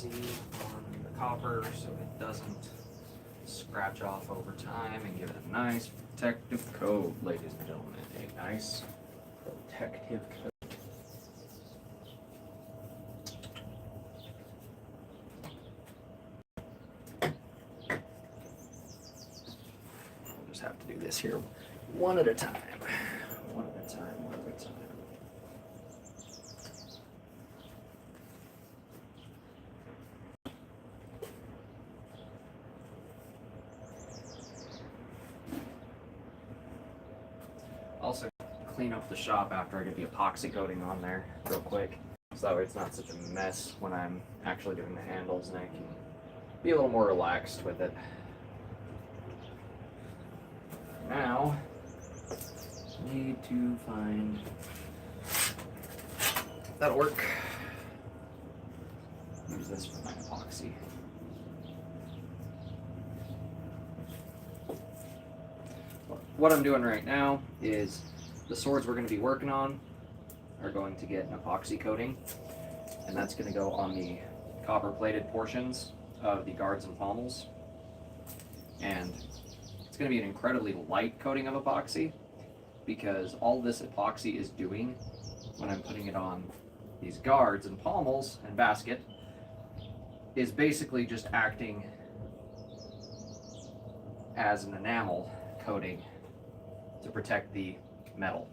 epoxy on the copper so it doesn't scratch off over time and give it a nice protective coat, ladies and gentlemen. A nice protective coat. We'll just have to do this here one at a time. One at a time, one at a time. Also, clean up the shop after I get the epoxy coating on there real quick, so that way it's not such a mess when I'm actually doing the handles, and I can be a little more relaxed with it. Now, need to find, that'll work. Use this for my epoxy. What I'm doing right now is the swords we're going to be working on are going to get an epoxy coating, and that's going to go on the copper plated portions of the guards and pommels. And it's going to be an incredibly light coating of epoxy, because all this epoxy is doing when I'm putting it on these guards and pommels and basket is basically just acting as an enamel coating to protect the metal.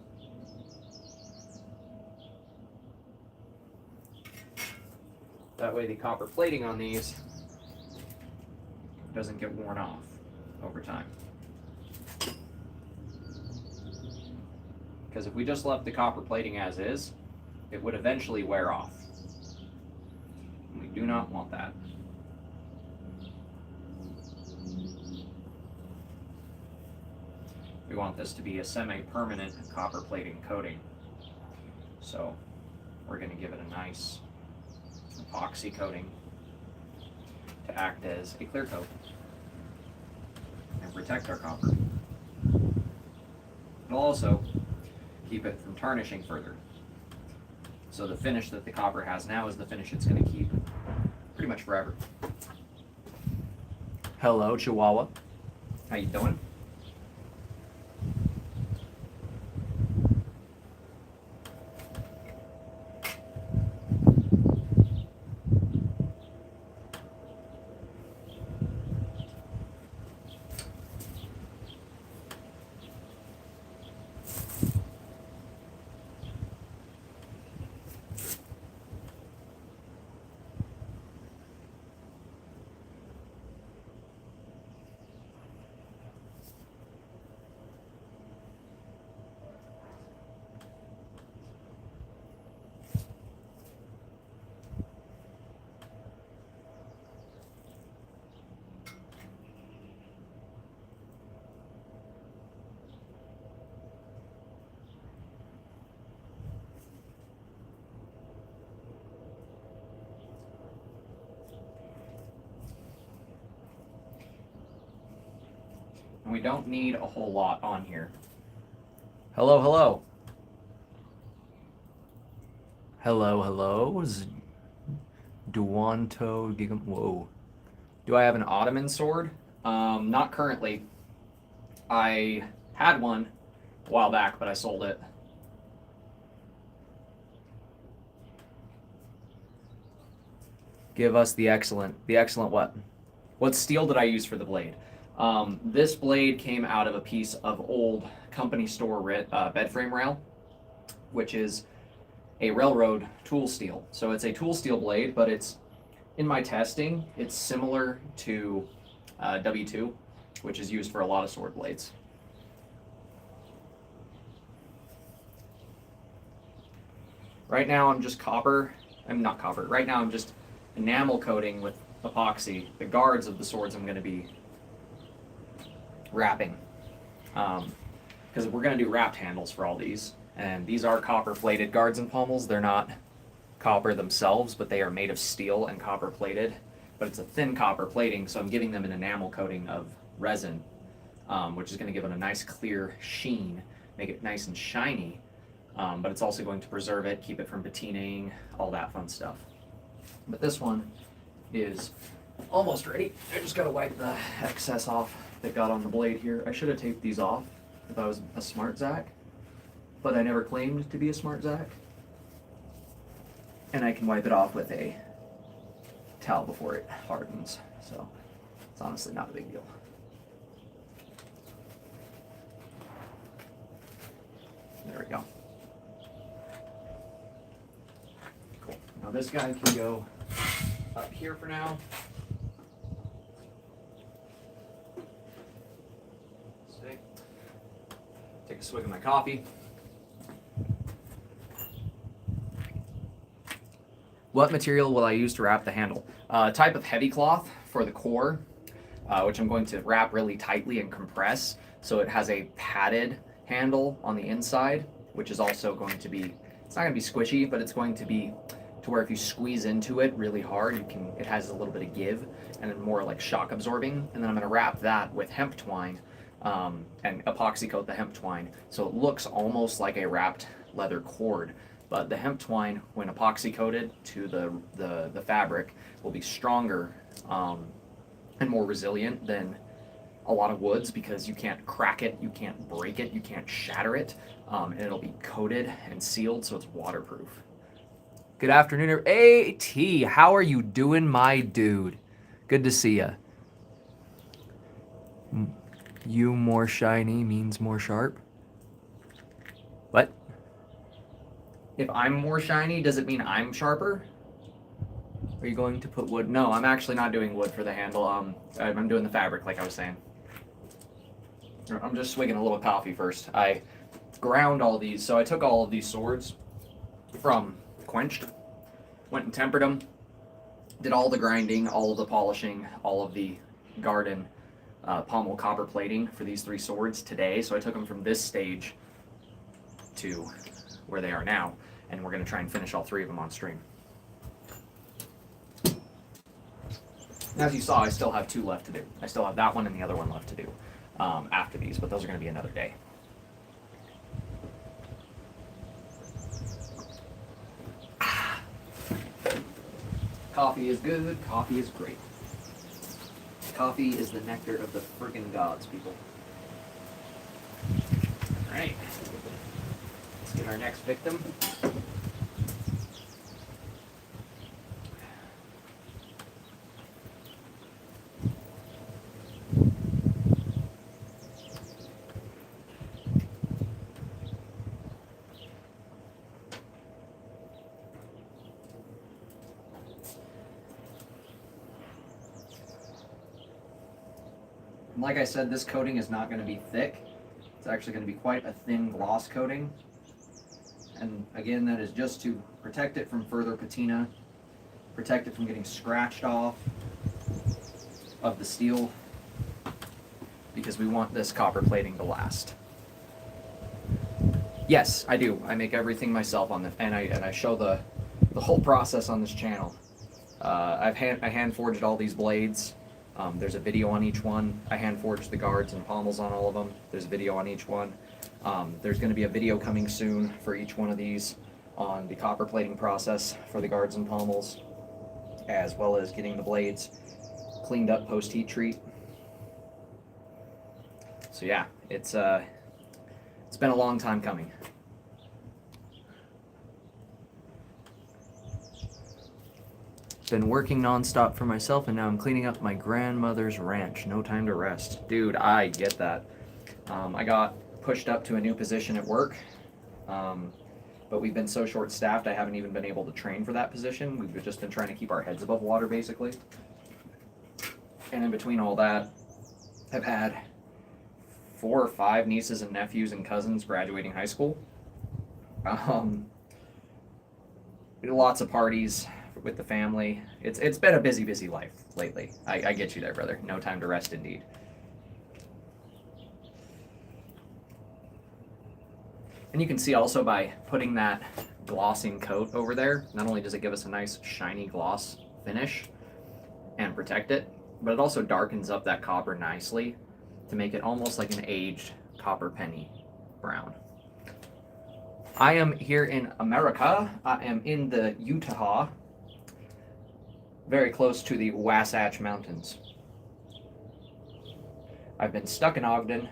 That way the copper plating on these doesn't get worn off over time. Because if we just left the copper plating as is, it would eventually wear off. And we do not want that. We want this to be a semi-permanent copper plating coating. So we're going to give it a nice epoxy coating to act as a clear coat and protect our copper. It'll also keep it from tarnishing further. So the finish that the copper has now is the finish it's going to keep pretty much forever. Hello, Chihuahua. How you doing? And we don't need a whole lot on here. Hello, hello. Hello, hello. Duanto Gigam. Whoa. Do I have an Ottoman sword? Not currently. I had one a while back, but I sold it. Give us the excellent what? What steel did I use for the blade? This blade came out of a piece of old company store bed frame rail, which is a railroad tool steel. So it's a tool steel blade, but it's, in my testing, it's similar to W2, which is used for a lot of sword blades. Right now I'm just right now I'm just enamel coating with epoxy the guards of the swords I'm going to be wrapping, because we're going to do wrapped handles for all these, and these are copper plated guards and pommels. They're not copper themselves, but they are made of steel and copper plated, but it's a thin copper plating, so I'm giving them an enamel coating of resin, which is going to give it a nice clear sheen, make it nice and shiny, but it's also going to preserve it, keep it from patinaing, all that fun stuff. But this one is almost ready. I just gotta wipe the excess off that got on the blade here. I should have taped these off if I was a smart Zach, but I never claimed to be a smart Zach. And I can wipe it off with a towel before it hardens, so it's honestly not a big deal. There we go. Cool. Now this guy can go up here for now. Take a swig of my coffee. What material will I use to wrap the handle? Type of heavy cloth for the core, which I'm going to wrap really tightly and compress so it has a padded handle on the inside, which is also going to be, it's not going to be squishy, but it's going to be to where if you squeeze into it really hard, it has a little bit of give and then more like shock absorbing. And then I'm going to wrap that with hemp twine and epoxy coat the hemp twine so it looks almost like a wrapped leather cord. But the hemp twine, when epoxy coated to the fabric, will be stronger and more resilient than a lot of woods because you can't crack it, you can't break it, you can't shatter it, and it'll be coated and sealed so it's waterproof. Good afternoon, AT. How are you doing, my dude? Good to see ya. You more shiny means more sharp. What? If I'm more shiny, does it mean I'm sharper? Are you going to put wood? No, I'm actually not doing wood for the handle. I'm doing the fabric, like I was saying. I'm just swigging a little coffee first. I ground all these. So I took all of these swords from Quenched, went and tempered them, did all the grinding, all of the polishing, all of the garden pommel copper plating for these 3 swords today. So I took them from this stage to where they are now, and we're going to try and finish all 3 of them on stream. And as you saw, I still have 2 left to do. I still have that one and the other one left to do after these, but those are going to be another day. Coffee is good. Coffee is great. Coffee is the nectar of the friggin' gods, people. All right. Let's get our next victim. Like I said, this coating is not going to be thick. It's actually going to be quite a thin gloss coating. And again, that is just to protect it from further patina, protect it from getting scratched off of the steel, because we want this copper plating to last. Yes, I do. I make everything myself on this, and I show the whole process on this channel. I hand forged all these blades. There's a video on each one. I hand forged the guards and pommels on all of them. There's a video on each one. There's going to be a video coming soon for each one of these on the copper plating process for the guards and pommels, as well as getting the blades cleaned up post heat treat. So yeah, it's been a long time coming. Been working nonstop for myself, and now I'm cleaning up my grandmother's ranch. No time to rest. Dude, I get that. I got pushed up to a new position at work, but we've been so short-staffed I haven't even been able to train for that position. We've just been trying to keep our heads above water, basically. And in between all that, I've had 4 or 5 nieces and nephews and cousins graduating high school. Lots of parties with the family. It's been a busy life lately. I get you there, brother. No time to rest, indeed. And you can see also by putting that glossing coat over there, not only does it give us a nice shiny gloss finish and protect it, but it also darkens up that copper nicely to make it almost like an aged copper penny brown. I am here in America. I am in the Utah very close to the Wasatch Mountains. I've been stuck in Ogden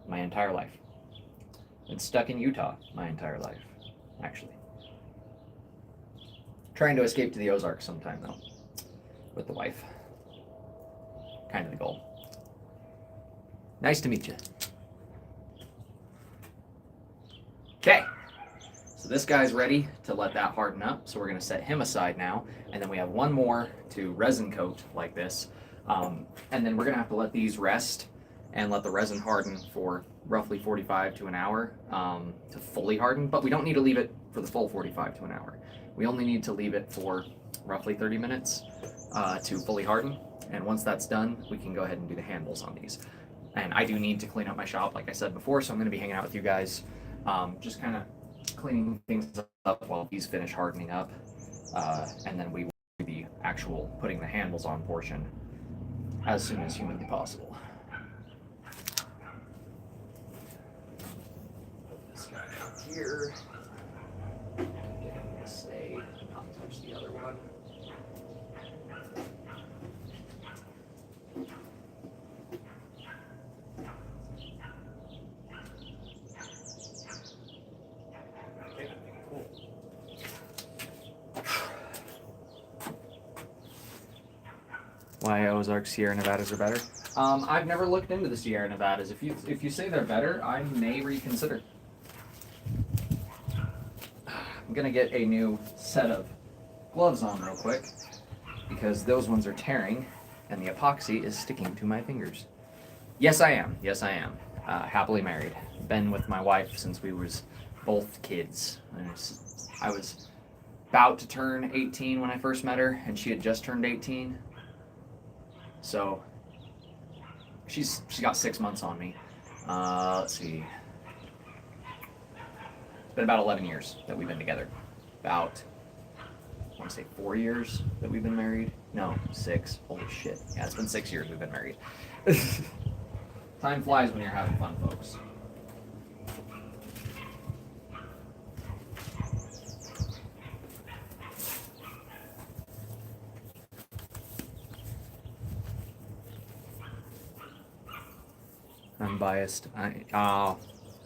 my entire life. Been stuck in Utah my entire life, actually. Trying to escape to the Ozarks sometime, though, with the wife. Kind of the goal. Nice to meet you. Okay. So this guy's ready to let that harden up. So we're going to set him aside now. And then we have one more to resin coat like this. And then we're going to have to let these rest and let the resin harden for roughly 45 to an hour to fully harden. But we don't need to leave it for the full 45 to an hour. We only need to leave it for roughly 30 minutes to fully harden. And once that's done, we can go ahead and do the handles on these. And I do need to clean up my shop, like I said before, so I'm going to be hanging out with you guys, just kind of cleaning things up while these finish hardening up. And then we will do the actual putting the handles on portion as soon as humanly possible. Put this guy out here. Get him to stay, not touch the other one. Why Ozarks, Sierra Nevadas are better? I've never looked into the Sierra Nevadas. If you say they're better, I may reconsider. I'm gonna get a new set of gloves on real quick because those ones are tearing and the epoxy is sticking to my fingers. Yes, I am. Yes, I am. Happily married. Been with my wife since we was both kids. I was about to turn 18 when I first met her, and she had just turned 18. So she's got 6 months on me. Let's see. It's been about 11 years that we've been together. About, I want to say 4 years that we've been married. No, 6. Holy shit. Yeah, it's been 6 years we've been married. Time flies when you're having fun, folks. Unbiased.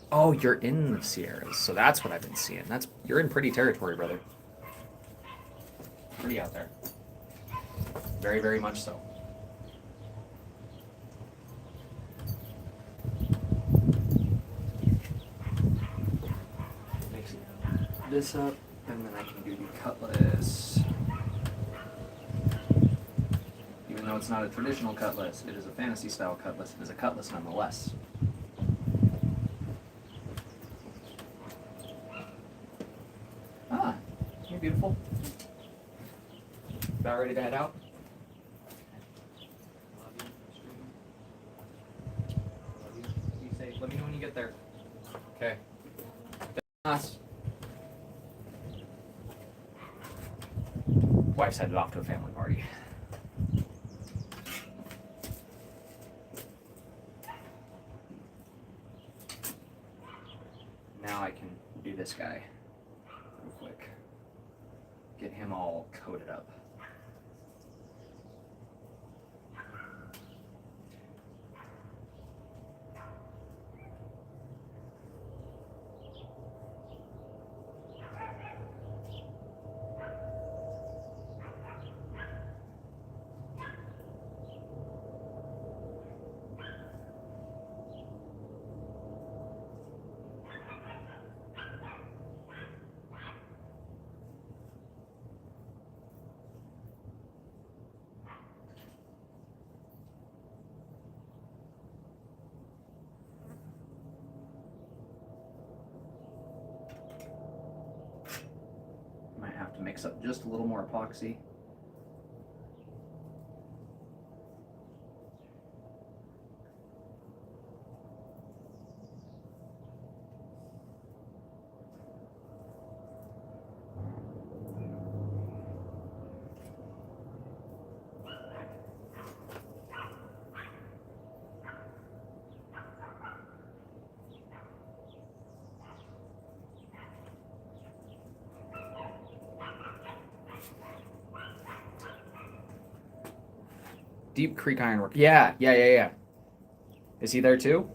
Oh, you're in the Sierras, so that's what I've been seeing. You're in pretty territory, brother. Pretty out there. Very, very much so. Mixing this up, and then I can do the cutlass. Even though it's not a traditional cutlass, it is a fantasy style cutlass. It is a cutlass nonetheless. Ah, you're beautiful. About ready to head out? Love you. Be safe. Let me know when you get there. Okay. Us. Wife's headed off to a family party. Now I can do this guy real quick. Get him all coated up. Might have to mix up just a little more epoxy. Deep Creek Ironwork. Yeah. Is he there too?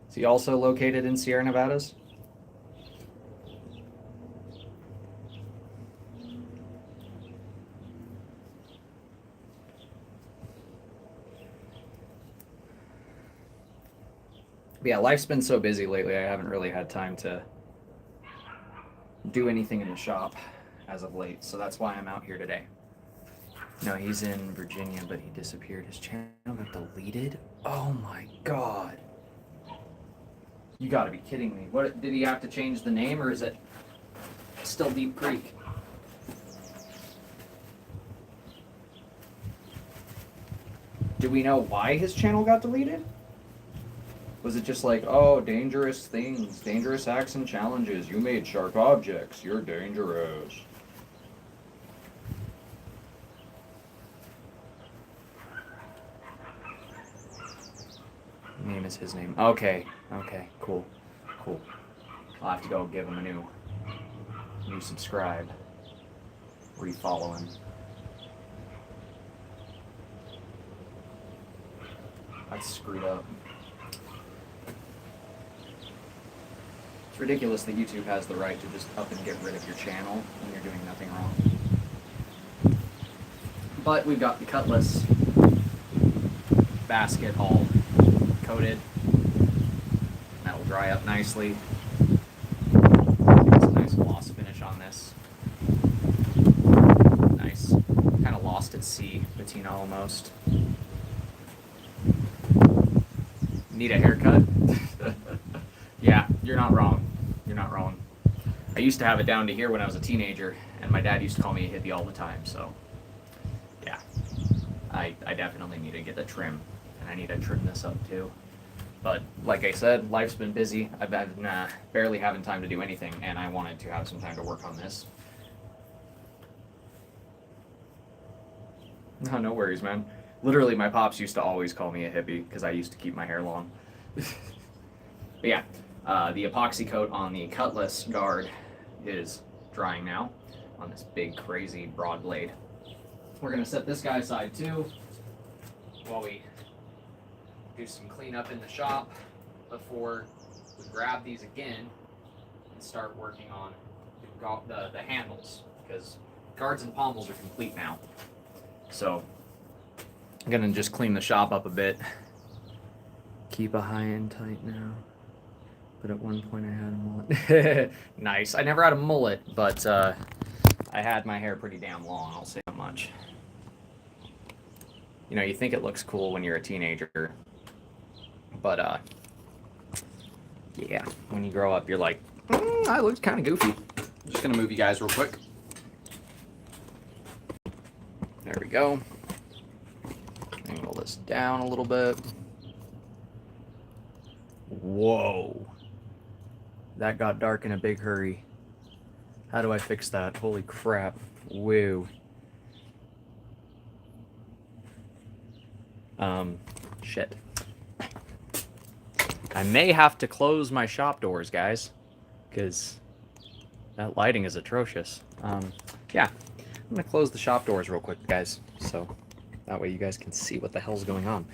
Is he also located in Sierra Nevadas? But yeah, life's been so busy lately, I haven't really had time to do anything in the shop as of late, so that's why I'm out here today. No, he's in Virginia, but he disappeared. His channel got deleted? Oh my god. You gotta be kidding me. What, did he have to change the name, or is it still Deep Creek? Do we know why his channel got deleted? Was it just like, oh, dangerous things, dangerous acts and challenges, you made sharp objects, you're dangerous. Name is his name. Okay, cool. I'll have to go give him a new subscribe. Refollow him. That's screwed up. It's ridiculous that YouTube has the right to just up and get rid of your channel when you're doing nothing wrong. But we've got the Cutlass basket all coated. That'll dry up nicely. It's a nice gloss finish on this. Nice. Kind of lost at sea patina almost. Need a haircut? Yeah, you're not wrong. You're not wrong. I used to have it down to here when I was a teenager, and my dad used to call me a hippie all the time, so yeah. I definitely need to get the trim, and I need to trim this up too. But like I said, life's been busy. I've been barely having time to do anything, and I wanted to have some time to work on this. No worries, man. Literally, my pops used to always call me a hippie because I used to keep my hair long. But yeah, the epoxy coat on the Cutlass guard is drying now on this big, crazy broad blade. We're going to set this guy aside too while we do some cleanup in the shop before we grab these again and start working on the handles, because guards and pommels are complete now. So I'm gonna just clean the shop up a bit. Keep a high and tight now. But at one point I had a mullet. Nice. I never had a mullet, but I had my hair pretty damn long, I'll say that much. You know, you think it looks cool when you're a teenager, but yeah, when you grow up, you're like, I look kind of goofy. I'm just gonna move you guys real quick. There we go. Angle this down a little bit. Whoa. That got dark in a big hurry. How do I fix that? Holy crap. Woo. Shit. I may have to close my shop doors, guys, because that lighting is atrocious. Yeah. I'm gonna close the shop doors real quick, guys, so that way you guys can see what the hell's going on.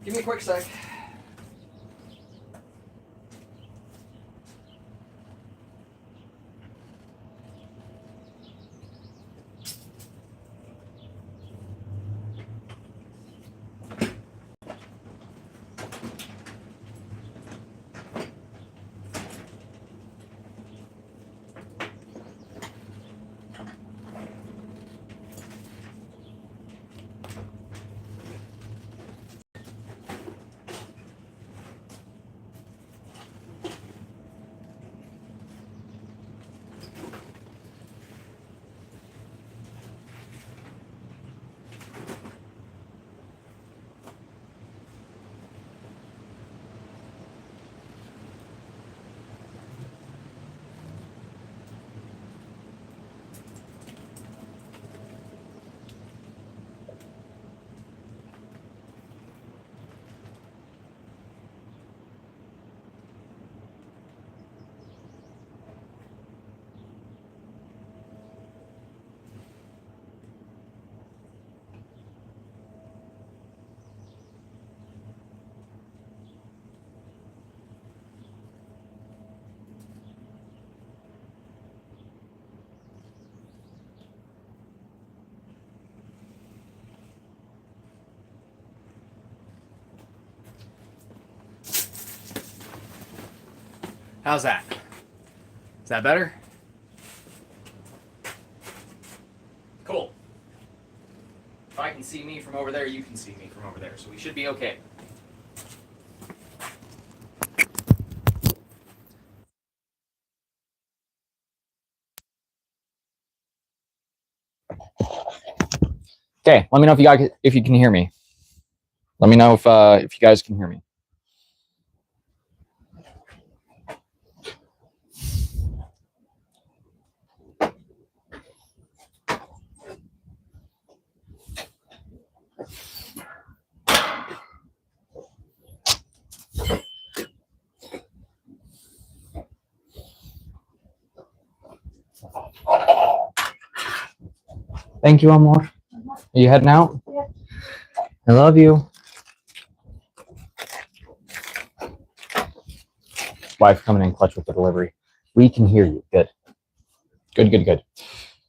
Give me a quick sec. How's that? Is that better? Cool. If I can see me from over there, you can see me from over there, so we should be okay. Okay, let me know if you can hear me. Let me know if you guys can hear me. Thank you, Amor. Are you heading out? Yeah. I love you. Wife coming in clutch with the delivery. We can hear you. Good. Good.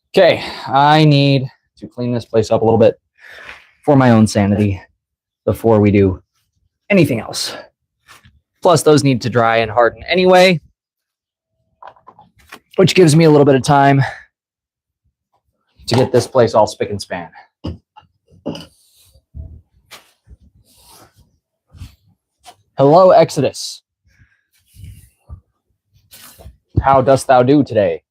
Okay, I need to clean this place up a little bit for my own sanity before we do anything else. Plus, those need to dry and harden anyway, which gives me a little bit of time to get this place all spick and span. Hello, Exodus. How dost thou do today?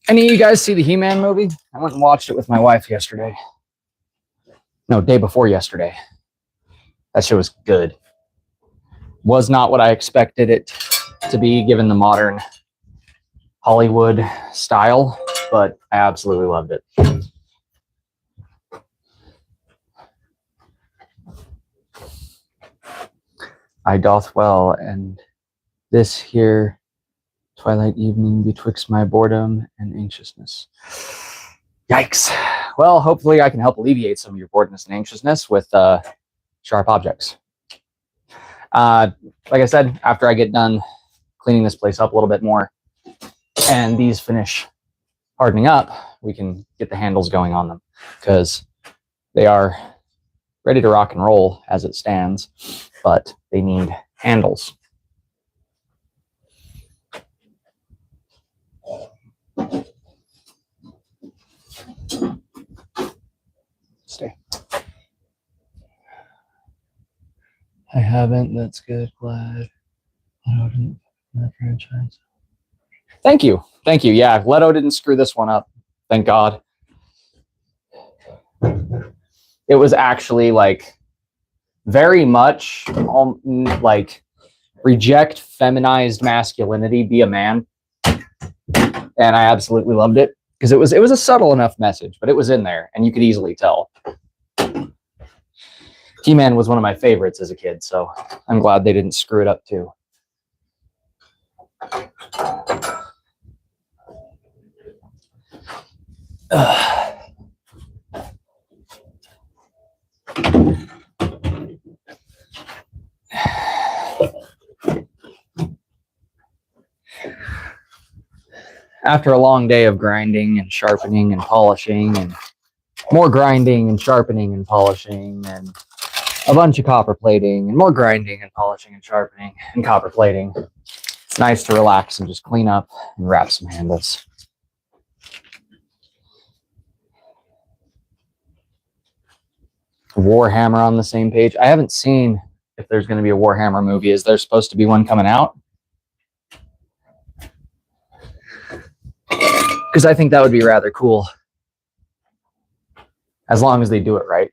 Any of you guys see the He-Man movie? I went and watched it with my wife yesterday. No, day before yesterday. That shit was good. Was not what I expected it to be given the modern Hollywood style, but I absolutely loved it. I doth well, and this here twilight evening betwixt my boredom and anxiousness. Yikes. Well, hopefully I can help alleviate some of your boredom and anxiousness with sharp objects. Like I said, after I get done cleaning this place up a little bit more and these finish hardening up, we can get the handles going on them because they are ready to rock and roll as it stands, but they need handles. Stay. I haven't. That's good. Glad. Leto didn't that franchise. Thank you. Yeah, Leto didn't screw this one up. Thank God. It was actually like very much like reject feminized masculinity, be a man, and I absolutely loved it because it was a subtle enough message, but it was in there, and you could easily tell. He-Man was one of my favorites as a kid, so I'm glad they didn't screw it up too. After a long day of grinding and sharpening and polishing and more grinding and sharpening and polishing and a bunch of copper plating and more grinding and polishing and sharpening and copper plating, It's nice to relax and just clean up and wrap some handles. Warhammer on the same page. I haven't seen if there's going to be a Warhammer movie. Is there supposed to be one coming out? Because I think that would be rather cool. As long as they do it right.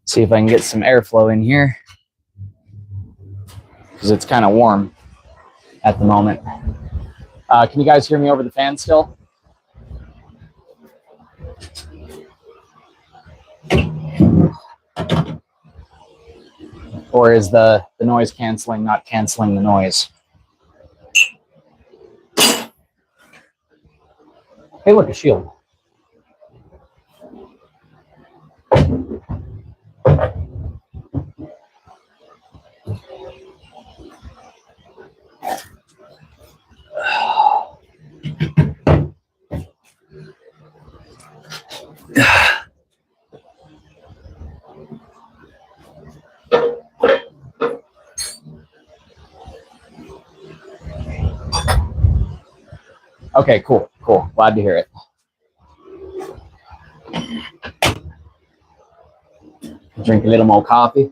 See if I can get some airflow in here, because it's kind of warm at the moment. Can you guys hear me over the fan still? Or is the noise canceling not canceling the noise? Hey, look, a shield. Okay, cool. Glad to hear it. Drink a little more coffee.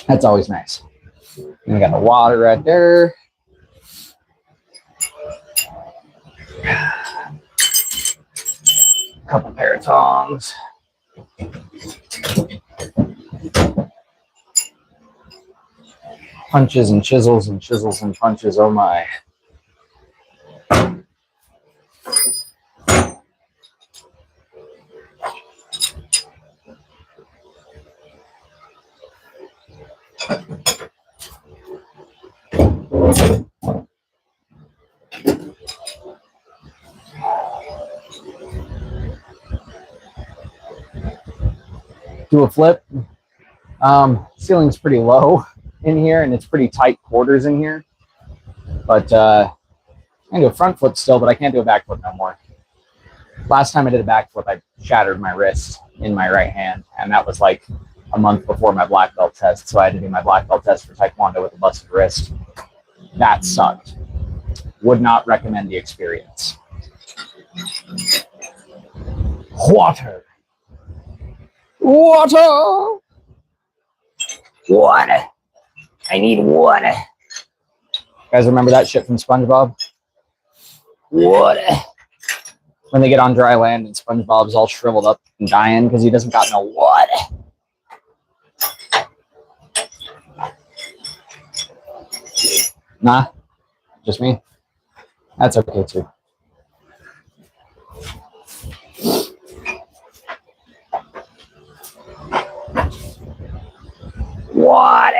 That's always nice. And we got the water right there. A couple pair of tongs. Punches and chisels and chisels and punches. Oh my. Do a flip. Ceiling's pretty low in here, and it's pretty tight quarters in here. But I can do a front flip still, but I can't do a back flip no more. Last time I did a back flip, I shattered my wrist in my right hand, and that was like a month before my black belt test. So I had to do my black belt test for Taekwondo with a busted wrist. That sucked. Would not recommend the experience. Water. Water. Water. I need water. You guys remember that shit from SpongeBob? Water. When they get on dry land and SpongeBob's all shriveled up and dying because he doesn't got no water. Nah, just me. That's okay too. Water.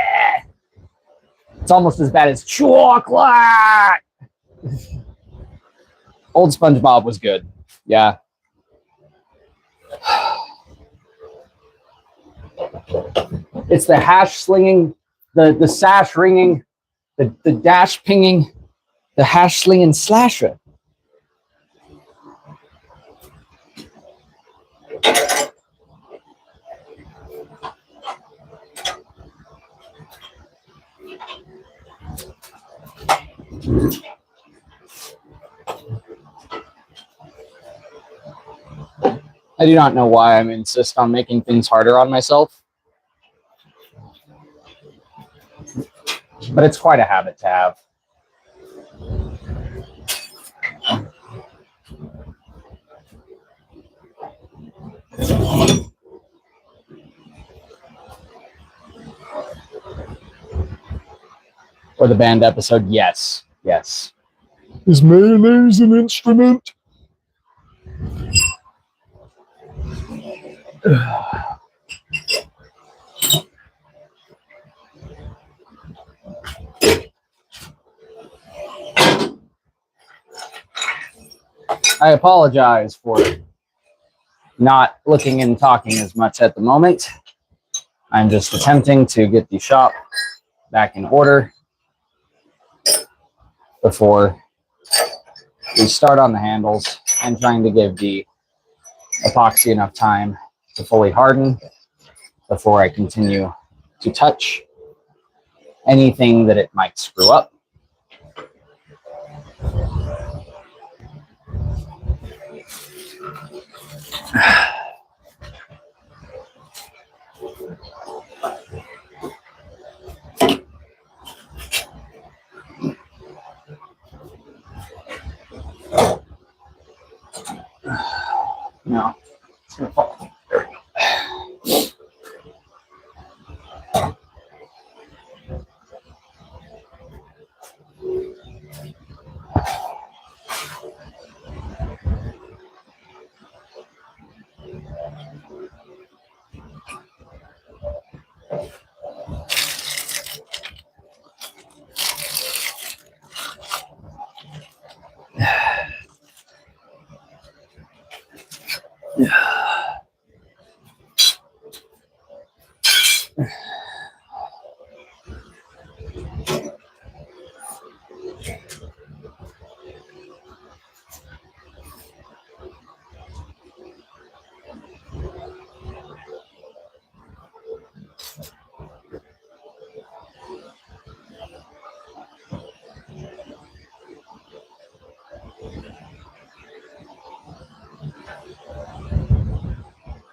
It's almost as bad as chocolate. Old SpongeBob was good. Yeah. It's the hash slinging, the sash ringing, the dash pinging, the hash slinging slasher. I do not know why I insist on making things harder on myself, but it's quite a habit to have. For the band episode, yes. Yes. Is mayonnaise an instrument? I apologize for not looking and talking as much at the moment. I'm just attempting to get the shop back in order before we start on the handles and trying to give the epoxy enough time to fully harden before I continue to touch anything that it might screw up. No, it's gonna fall. There we go.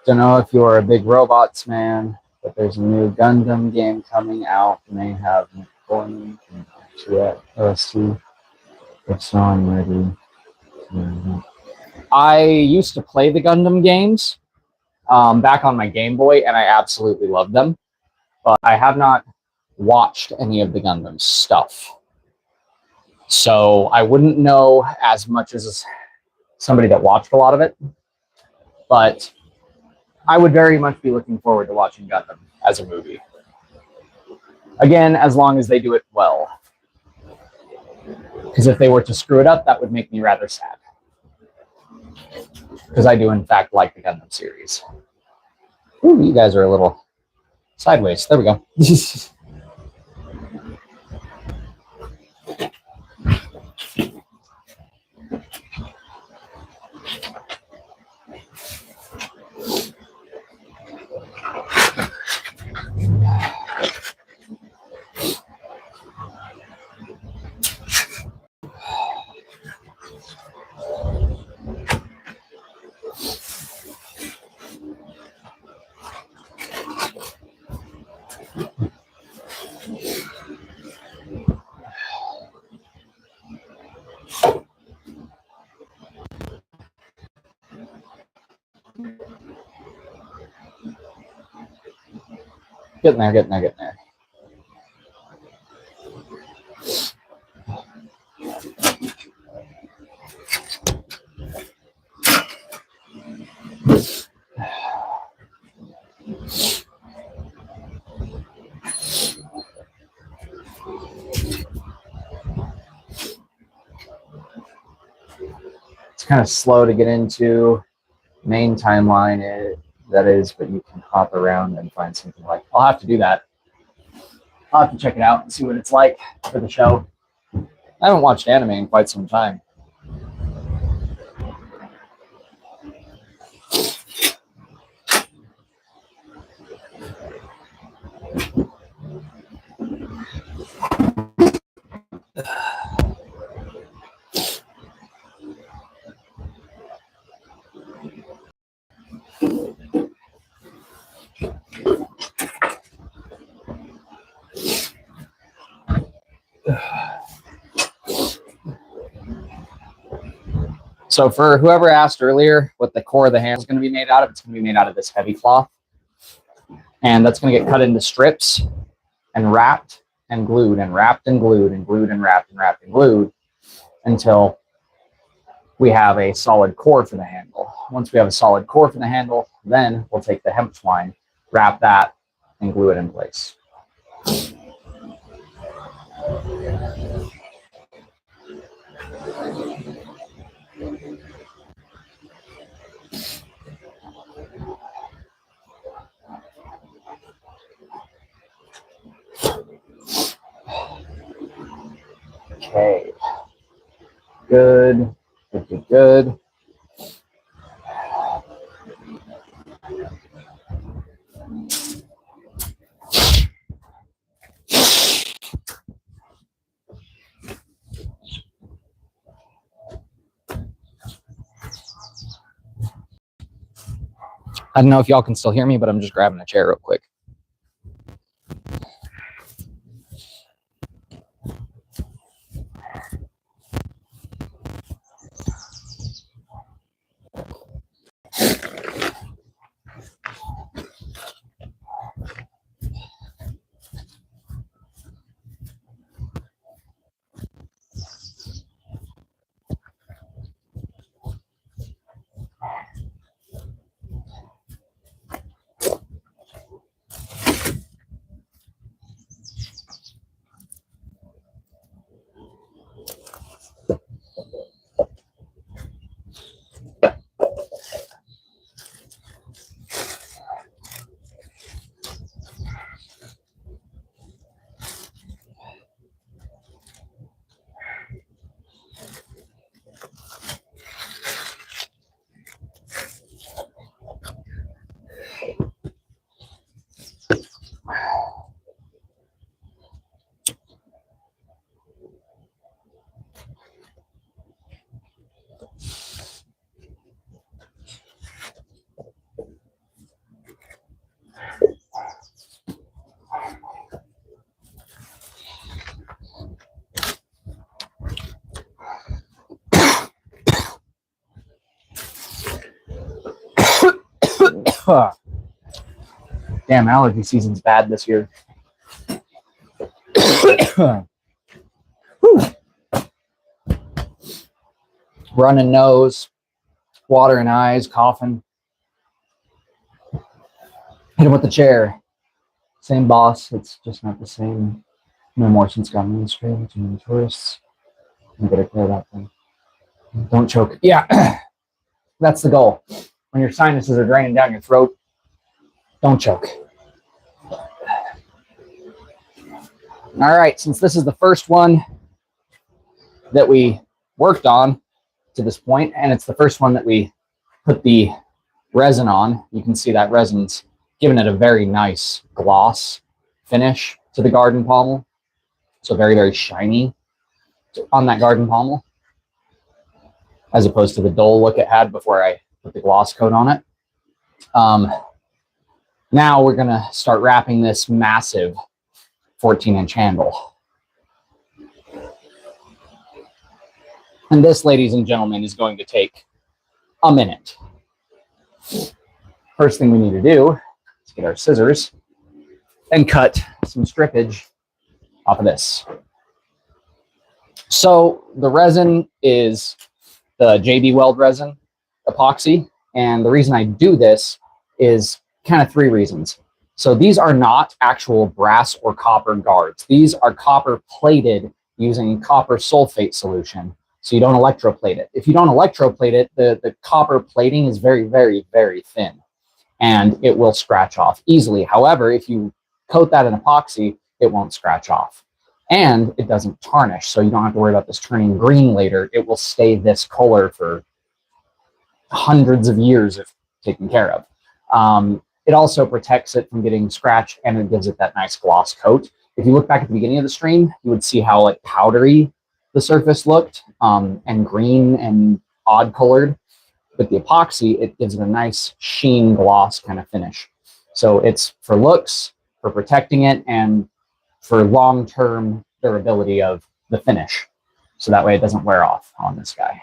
Don't know if you're a big robots man, but there's a new Gundam game coming out, and they have McCoy and OST. If so, I'm ready. I used to play the Gundam games back on my Game Boy, and I absolutely loved them. But I have not watched any of the Gundam stuff. So I wouldn't know as much as somebody that watched a lot of it. But I would very much be looking forward to watching Gundam as a movie. Again, as long as they do it well. Because if they were to screw it up, that would make me rather sad. Because I do, in fact, like the Gundam series. Ooh, you guys are a little sideways. There we go. Getting there, getting there, getting there. It's kind of slow to get into main timeline, that is, but you can hop around and find something like. I'll have to do that. I'll have to check it out and see what it's like for the show. I haven't watched anime in quite some time. So for whoever asked earlier what the core of the handle is going to be made out of, it's going to be made out of this heavy cloth. And that's going to get cut into strips and wrapped and glued and wrapped and glued and glued and wrapped and wrapped and glued until we have a solid core for the handle. Once we have a solid core for the handle, then we'll take the hemp twine, wrap that, and glue it in place. Okay. Good, good, good, good. I don't know if y'all can still hear me, but I'm just grabbing a chair real quick. Damn, allergy season's bad this year. Running nose, watering eyes, coughing. Hit him with the chair. Same boss, it's just not the same. No more since got mainstream, too many tourists. I'm gonna clear that thing. Don't choke. Yeah, that's the goal. When your sinuses are draining down your throat, don't choke. All right, since this is the first one that we worked on to this point, and it's the first one that we put the resin on, you can see that resin's giving it a very nice gloss finish to the garden pommel. So very, very shiny on that garden pommel, as opposed to the dull look it had before I put the gloss coat on it. Now we're gonna start wrapping this massive 14-inch handle. And this, ladies and gentlemen, is going to take a minute. First thing we need to do is get our scissors and cut some strippage off of this. So the resin is the JB Weld resin epoxy. And the reason I do this is kind of three reasons. So these are not actual brass or copper guards. These are copper plated using copper sulfate solution. So you don't electroplate it. If you don't electroplate it, the copper plating is very, very, very thin and it will scratch off easily. However, if you coat that in epoxy, it won't scratch off and it doesn't tarnish. So you don't have to worry about this turning green later. It will stay this color for hundreds of years if taken care of. It also protects it from getting scratched and it gives it that nice gloss coat. If you look back at the beginning of the stream, you would see how like powdery the surface looked and green and odd colored. With the epoxy, it gives it a nice sheen gloss kind of finish. So it's for looks, for protecting it, and for long-term durability of the finish. So that way it doesn't wear off on this guy.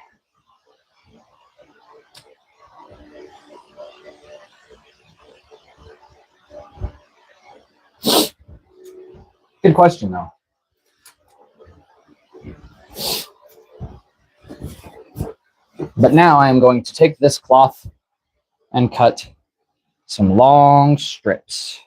Good question, though. But now I am going to take this cloth and cut some long strips.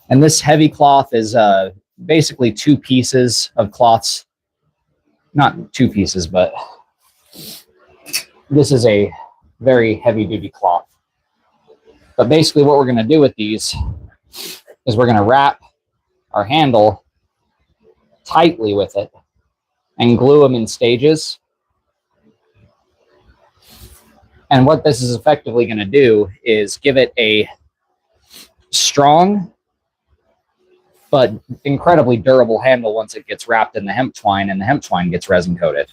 And this heavy cloth is basically 2 pieces of cloths. Not 2 pieces, but this is a very heavy duty cloth. But basically what we're going to do with these is we're going to wrap our handle tightly with it and glue them in stages. And what this is effectively going to do is give it a strong but incredibly durable handle once it gets wrapped in the hemp twine and the hemp twine gets resin coated.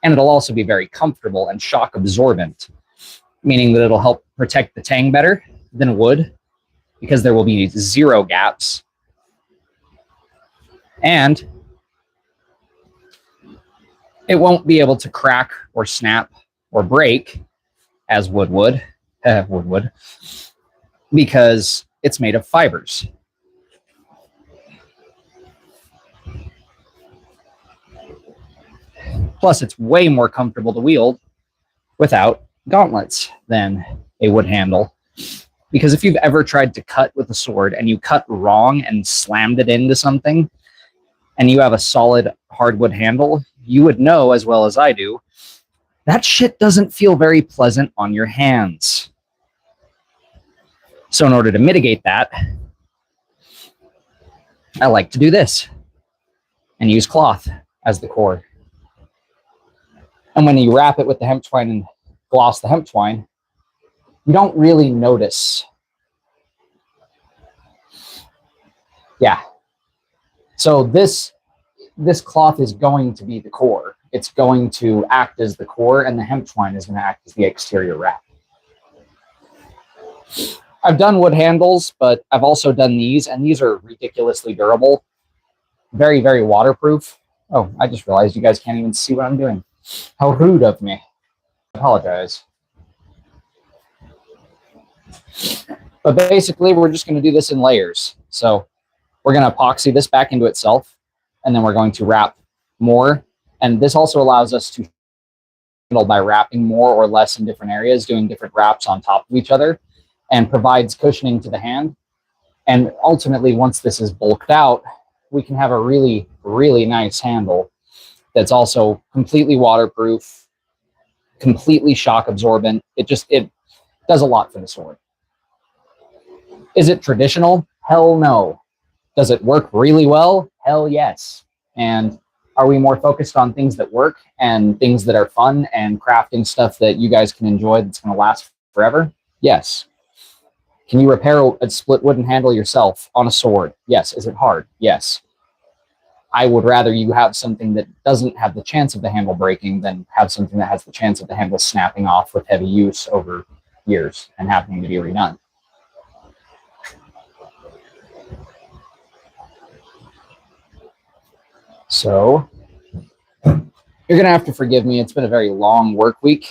And it'll also be very comfortable and shock absorbent, meaning that it'll help protect the tang better than wood because there will be 0 gaps. And it won't be able to crack or snap or break as wood would, because it's made of fibers. Plus, it's way more comfortable to wield without gauntlets than a wood handle. Because if you've ever tried to cut with a sword and you cut wrong and slammed it into something, and you have a solid hardwood handle, you would know as well as I do, that shit doesn't feel very pleasant on your hands. So in order to mitigate that, I like to do this and use cloth as the core. And when you wrap it with the hemp twine and gloss the hemp twine, you don't really notice. Yeah. So this cloth is going to be the core. It's going to act as the core, and the hemp twine is going to act as the exterior wrap. I've done wood handles, but I've also done these, and these are ridiculously durable. Very, very waterproof. Oh, I just realized you guys can't even see what I'm doing. How rude of me. I apologize. But basically, we're just going to do this in layers. So we're going to epoxy this back into itself, and then we're going to wrap more. And this also allows us to handle by wrapping more or less in different areas, doing different wraps on top of each other, and provides cushioning to the hand. And ultimately, once this is bulked out, we can have a really, really nice handle that's also completely waterproof, completely shock absorbent. It does a lot for the sword. Is it traditional? Hell no. Does it work really well? Hell yes. And are we more focused on things that work and things that are fun and crafting stuff that you guys can enjoy that's going to last forever? Yes. Can you repair a split wooden handle yourself on a sword? Yes. Is it hard? Yes. I would rather you have something that doesn't have the chance of the handle breaking than have something that has the chance of the handle snapping off with heavy use over years and having to be redone. So you're going to have to forgive me. It's been a very long work week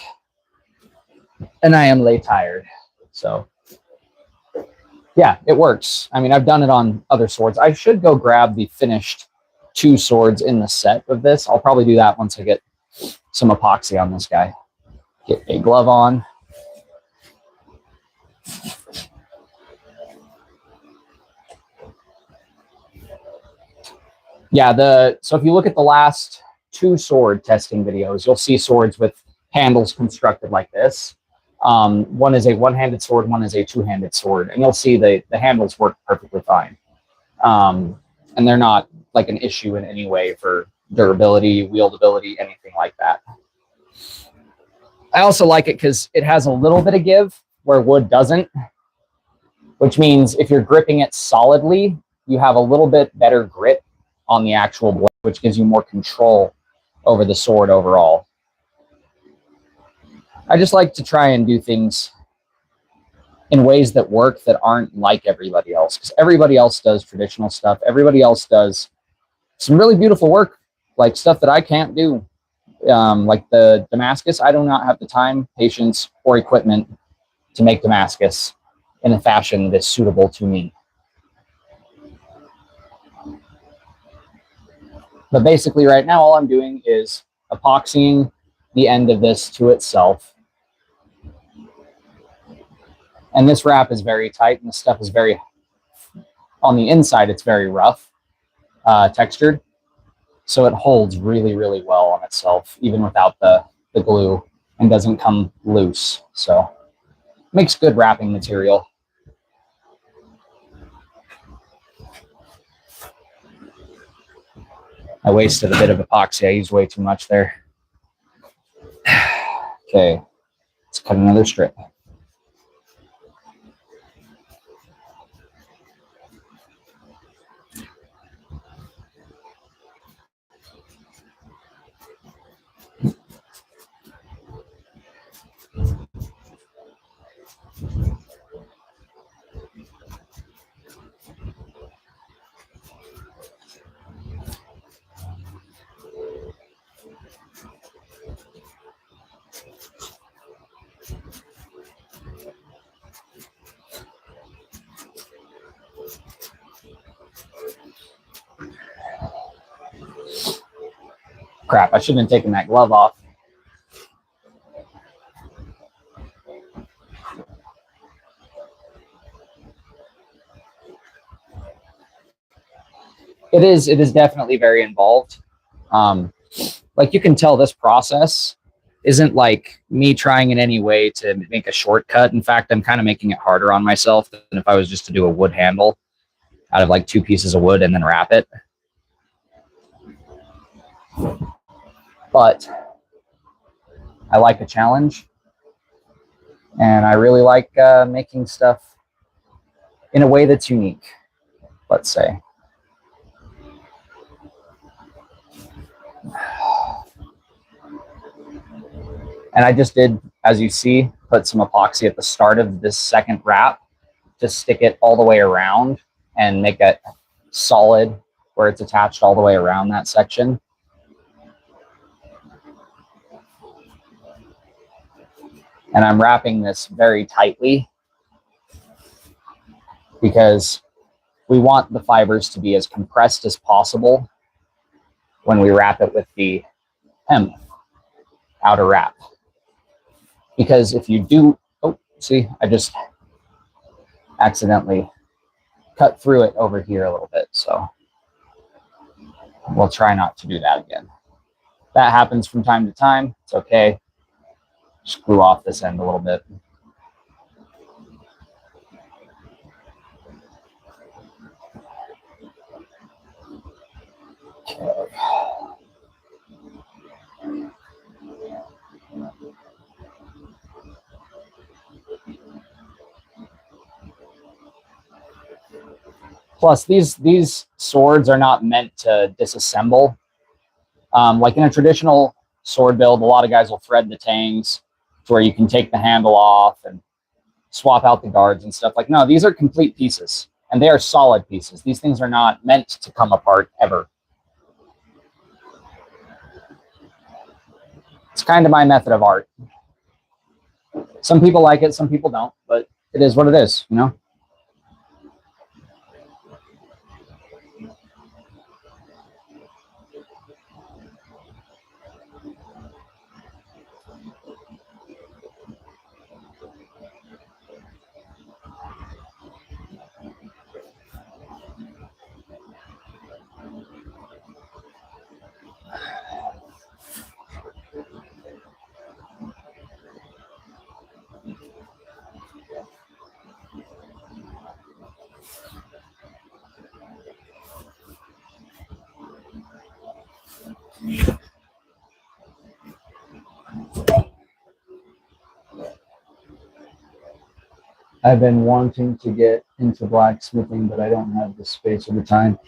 and I am late tired. So yeah, it works. I mean, I've done it on other swords. I should go grab the finished 2 swords in the set of this. I'll probably do that once I get some epoxy on this guy. Get a glove on. Yeah, so if you look at the last 2 sword testing videos, you'll see swords with handles constructed like this. One is a one-handed sword, one is a two-handed sword, and you'll see the handles work perfectly fine. And they're not like an issue in any way for durability, wieldability, anything like that. I also like it because it has a little bit of give where wood doesn't, which means if you're gripping it solidly, you have a little bit better grip on the actual blade, which gives you more control over the sword overall. I just like to try and do things in ways that work that aren't like everybody else, because everybody else does traditional stuff. Everybody else does some really beautiful work, like stuff that I can't do. Like the Damascus, I do not have the time, patience, or equipment to make Damascus in a fashion that's suitable to me. But basically right now, all I'm doing is epoxying the end of this to itself. And this wrap is very tight, and the stuff is very, on the inside, it's very rough, textured. So it holds really, really well on itself, even without the glue, and doesn't come loose. So makes good wrapping material. I wasted a bit of epoxy. I used way too much there. Okay, let's cut another strip. Crap, I shouldn't have taken that glove off. It is definitely very involved. Like you can tell this process isn't like me trying in any way to make a shortcut. In fact, I'm kind of making it harder on myself than if I was just to do a wood handle out of like 2 pieces of wood and then wrap it. But I like a challenge, and I really like making stuff in a way that's unique, let's say. And I just did, as you see, put some epoxy at the start of this second wrap to stick it all the way around and make it solid where it's attached all the way around that section. And I'm wrapping this very tightly because we want the fibers to be as compressed as possible when we wrap it with the hem outer wrap. Because if you do, oh, see, I just accidentally cut through it over here a little bit. So we'll try not to do that again. That happens from time to time. It's okay. Just glue off this end a little bit. Okay. Plus, these swords are not meant to disassemble. Like in a traditional sword build, a lot of guys will thread the tangs to where you can take the handle off and swap out the guards and stuff. Like, no, these are complete pieces, and they are solid pieces. These things are not meant to come apart ever. It's kind of my method of art. Some people like it, some people don't, but it is what it is, you know? I've been wanting to get into blacksmithing, but I don't have the space or the time.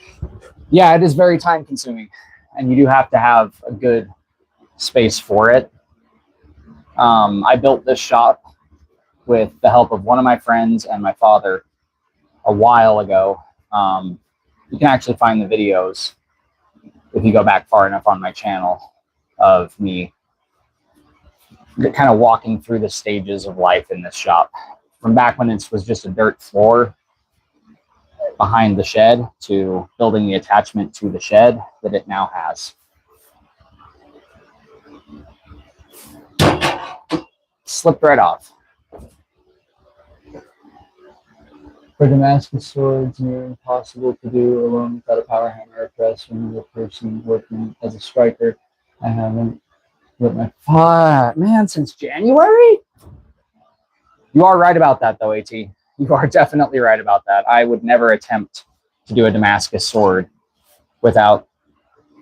Yeah, it is very time consuming, and you do have to have a good space for it. I built this shop with the help of one of my friends and my father a while ago. You can actually find the videos if you go back far enough on my channel of me kind of walking through the stages of life in this shop. From back when it was just a dirt floor behind the shed to building the attachment to the shed that it now has. Slipped right off. For Damascus swords, near impossible to do alone without a power hammer or press from the person working as a striker. I haven't lit my man since January. You are right about that, though, AT. You are definitely right about that. I would never attempt to do a Damascus sword without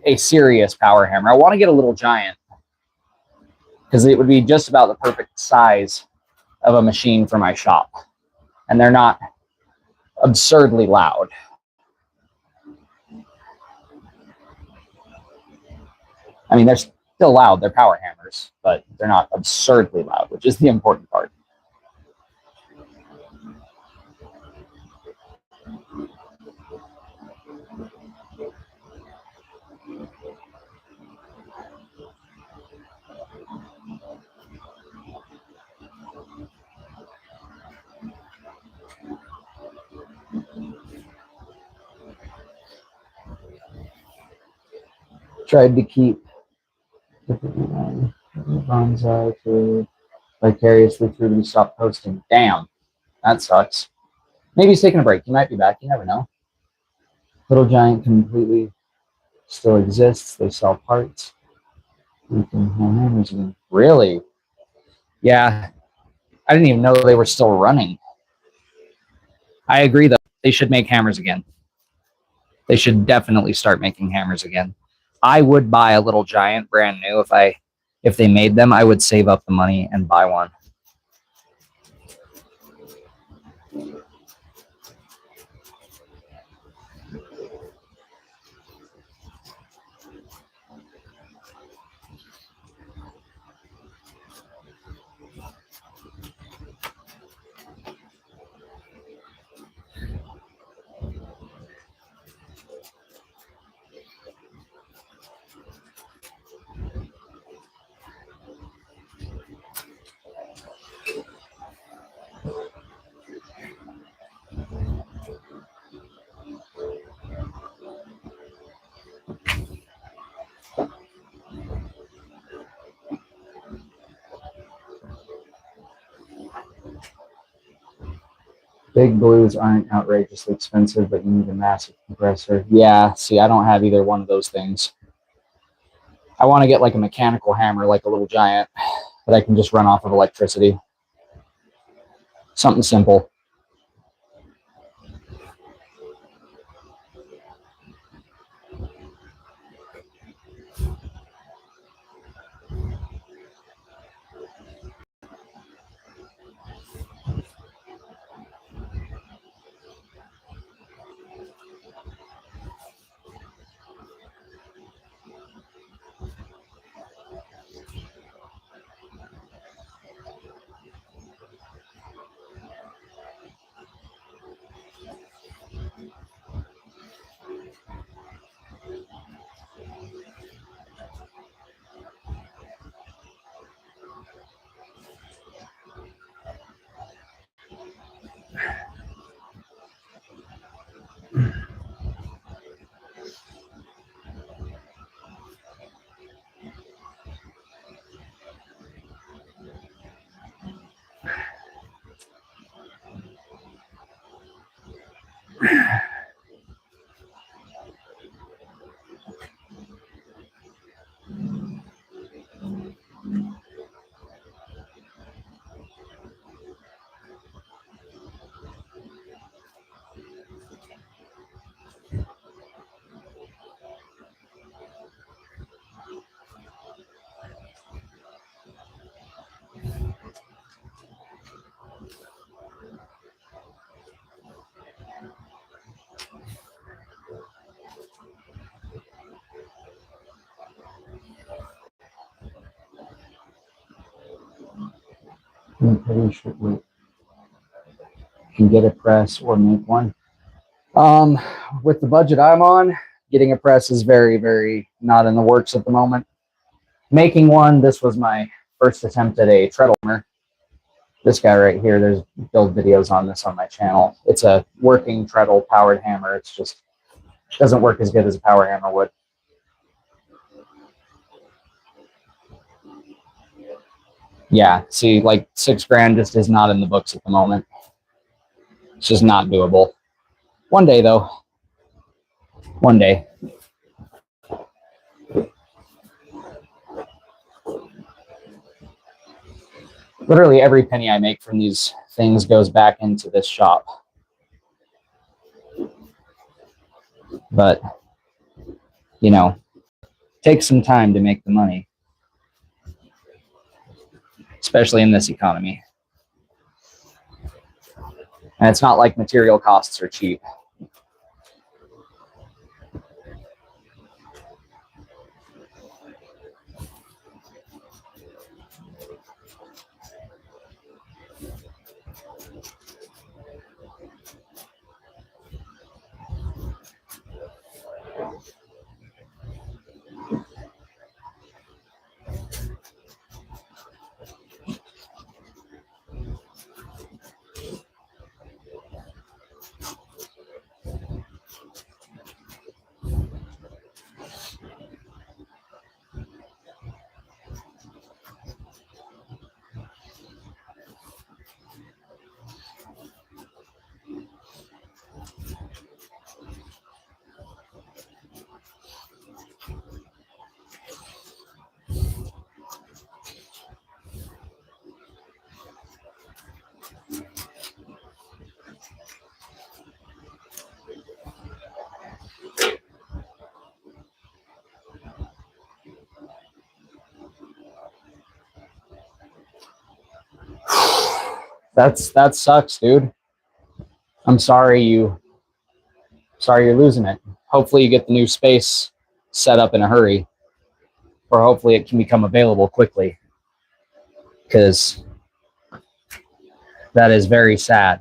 a serious power hammer. I want to get a little giant because it would be just about the perfect size of a machine for my shop. And they're not absurdly loud. I mean, they're still loud. They're power hammers, but they're not absurdly loud, which is the important part. Tried to keep bonsai to vicariously through, to stop posting. Damn, that sucks. Maybe he's taking a break. He might be back. You never know. Little Giant completely still exists. They sell parts. Really? Yeah. I didn't even know they were still running. I agree, though. They should make hammers again. They should definitely start making hammers again. I would buy a Little Giant brand new if they made them. I would save up the money and buy one. Big blues aren't outrageously expensive, but you need a massive compressor. Yeah, see, I don't have either one of those things. I want to get like a mechanical hammer, like a Little Giant, that I can just run off of electricity. Something simple. I'm pretty sure. Wait, can get a press or make one. With the budget I'm on, getting a press is very, very not in the works at the moment. Making one, this was my first attempt at a treadle hammer. This guy right here, there's build videos on this on my channel. It's a working treadle powered hammer. It's just doesn't work as good as a power hammer would. Yeah, see, like $6,000 just is not in the books at the moment. It's just not doable. One day, though. One day. Literally every penny I make from these things goes back into this shop. But, you know, takes some time to make the money. Especially in this economy. And it's not like material costs are cheap. That sucks, dude. I'm sorry you're losing it. Hopefully you get the new space set up in a hurry, or hopefully it can become available quickly, because that is very sad.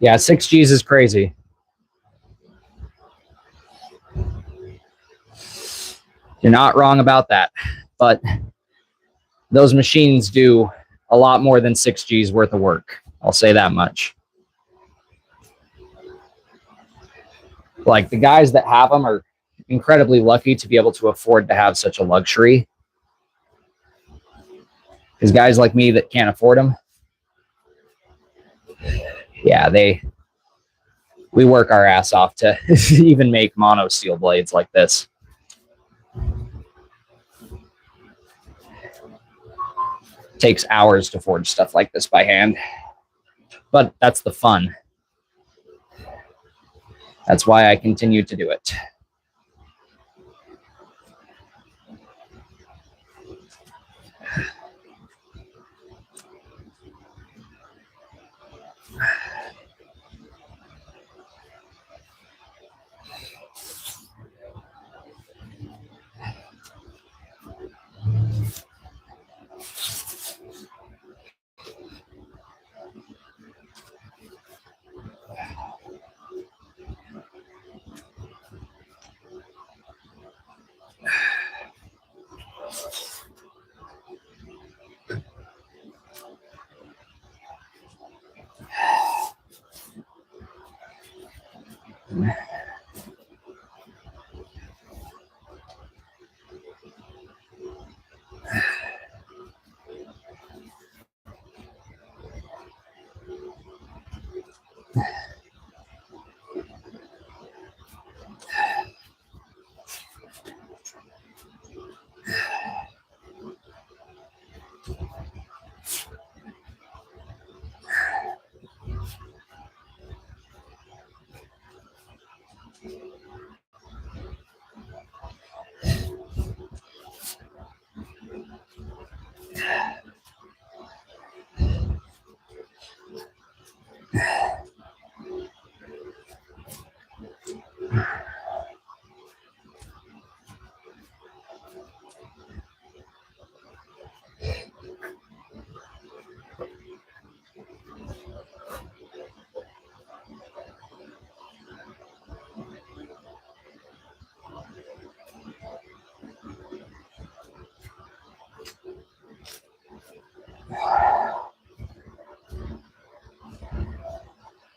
Yeah, 6Gs is crazy. You're not wrong about that. But those machines do a lot more than 6Gs worth of work. I'll say that much. Like, the guys that have them are incredibly lucky to be able to afford to have such a luxury. Because guys like me that can't afford them, yeah, we work our ass off to even make mono steel blades like this. Takes hours to forge stuff like this by hand, but that's the fun. That's why I continue to do it.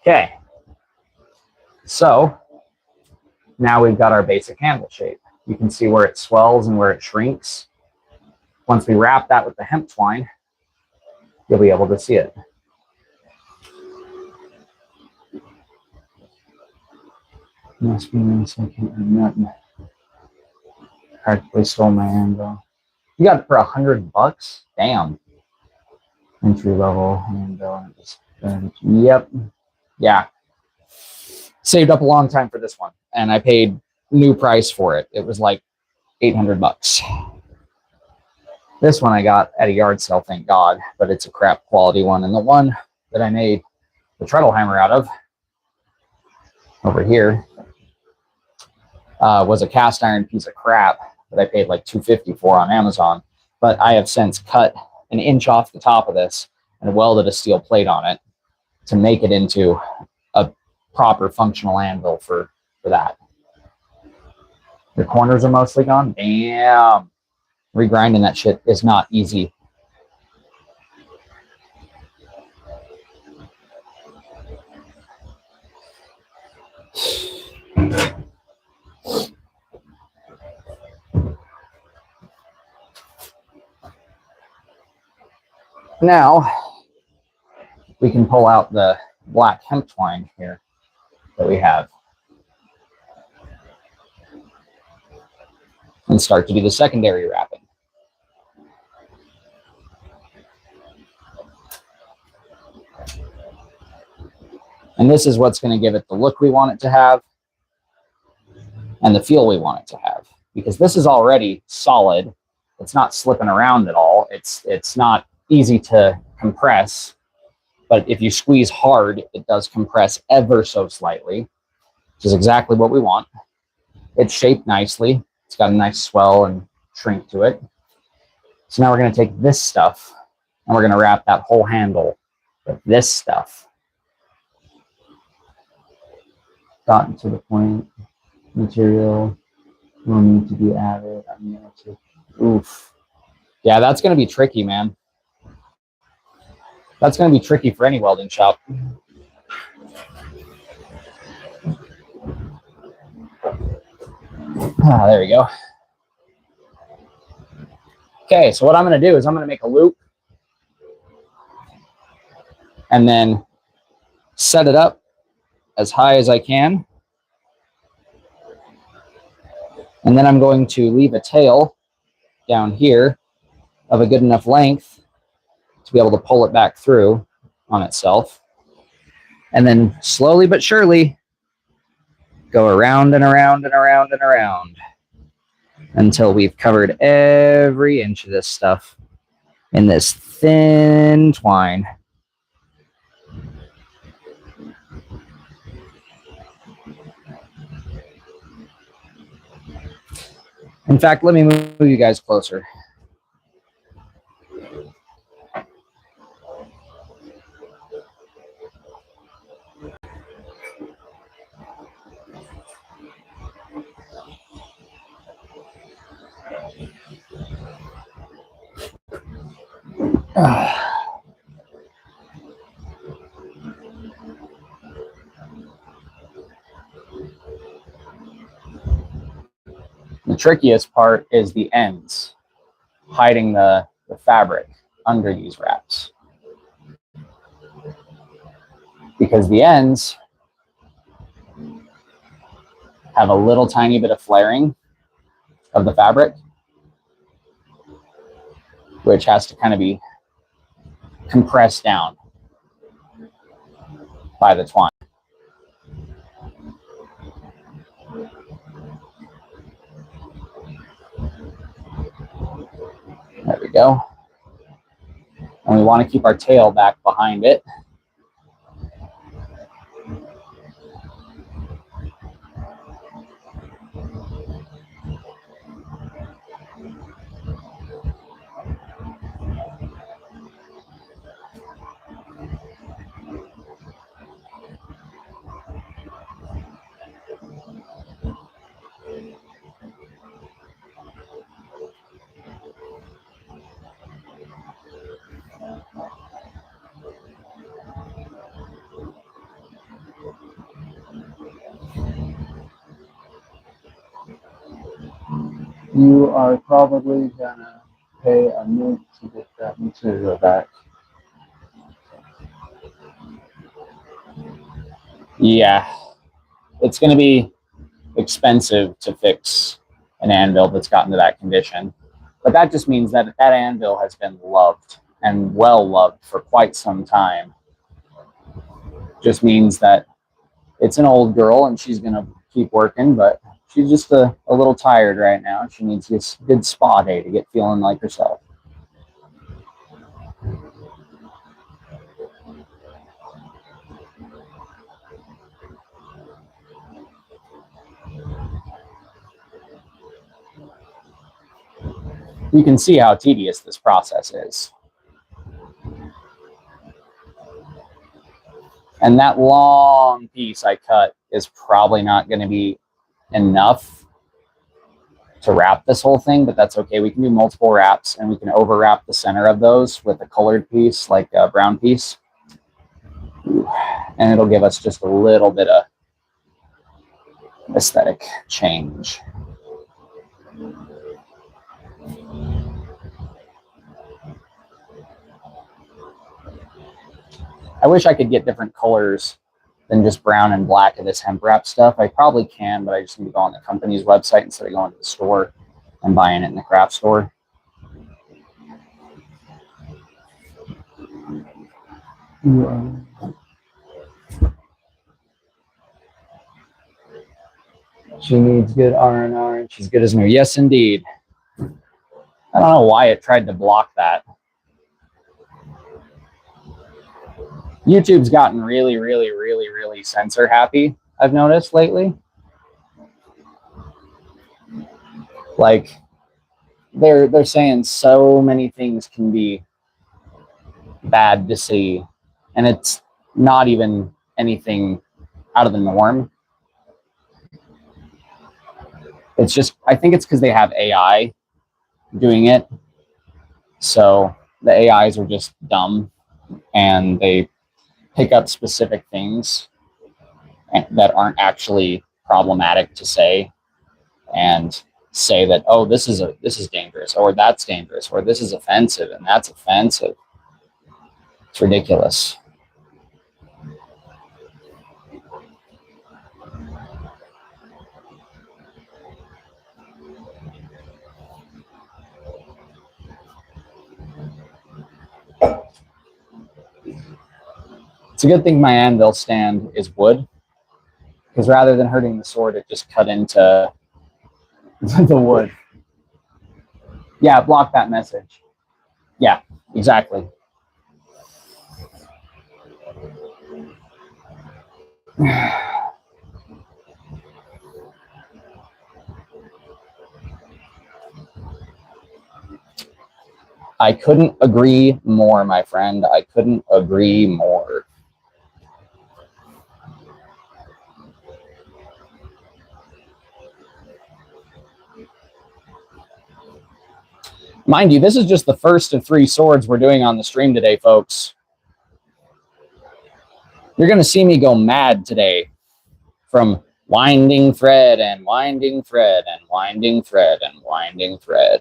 Okay, so now we've got our basic handle shape. You can see where it swells and where it shrinks. Once we wrap that with the hemp twine, you'll be able to see it. Must be nice. I can't do nothing. Practically stole my handle. You got it for $100? Damn. Entry level handle. Yep. Yeah. Saved up a long time for this one, and I paid new price for it. It was like $800. This one I got at a yard sale, thank God, but it's a crap quality one. And the one that I made the treadle hammer out of over here was a cast iron piece of crap that I paid like $250 for on Amazon. But I have since cut an inch off the top of this and welded a steel plate on it to make it into a proper functional anvil for that. The corners are mostly gone. Damn. Regrinding that shit is not easy. Now we can pull out the black hemp twine here that we have and start to do the secondary wrapping. And this is what's going to give it the look we want it to have and the feel we want it to have, because this is already solid. It's not slipping around at all. It's not easy to compress, but if you squeeze hard, it does compress ever so slightly, which is exactly what we want. It's shaped nicely. It's got a nice swell and shrink to it. So now we're going to take this stuff and we're going to wrap that whole handle with this stuff. Gotten to the point. Material will need to be added. I'm going to, oof. Yeah, that's going to be tricky, man. That's going to be tricky for any welding shop. Ah, there we go. Okay, so what I'm going to do is I'm going to make a loop and then set it up as high as I can. And then I'm going to leave a tail down here of a good enough length to be able to pull it back through on itself. And then slowly but surely go around and around and around and around until we've covered every inch of this stuff in this thin twine. In fact, let me move you guys closer. The trickiest part is the ends, hiding the fabric under these wraps. Because the ends have a little tiny bit of flaring of the fabric, which has to kind of be compressed down by the twine. There we go. And we want to keep our tail back behind it. You are probably gonna pay a mint to get that material back. Yeah, it's gonna be expensive to fix an anvil that's gotten to that condition. But that just means that that anvil has been loved and well loved for quite some time. Just means that it's an old girl and she's going to keep working, but she's just a little tired right now. She needs a good spa day to get feeling like herself. You can see how tedious this process is. And that long piece I cut is probably not going to be enough to wrap this whole thing, but that's okay. We can do multiple wraps and we can overwrap the center of those with a colored piece, like a brown piece. And it'll give us just a little bit of aesthetic change. I wish I could get different colors than just brown and black of this hemp wrap stuff. I probably can, but I just need to go on the company's website instead of going to the store and buying it in the craft store. Yeah. She needs good R&R and she's good as new. Yes, indeed. I don't know why it tried to block that. YouTube's gotten really censor happy, I've noticed lately. Like, they're saying so many things can be bad to see, and it's not even anything out of the norm. It's just, I think it's because they have AI doing it. So the AIs are just dumb and they pick up specific things that aren't actually problematic to say and say that, oh, this is dangerous, or that's dangerous, or this is offensive and that's offensive. It's ridiculous. It's a good thing my anvil stand is wood, because rather than hurting the sword, it just cut into the wood. Yeah, block that message. Yeah, exactly. I couldn't agree more, my friend. I couldn't agree more. Mind you, this is just the first of 3 swords we're doing on the stream today, folks. You're going to see me go mad today from winding thread and winding thread and winding thread and winding thread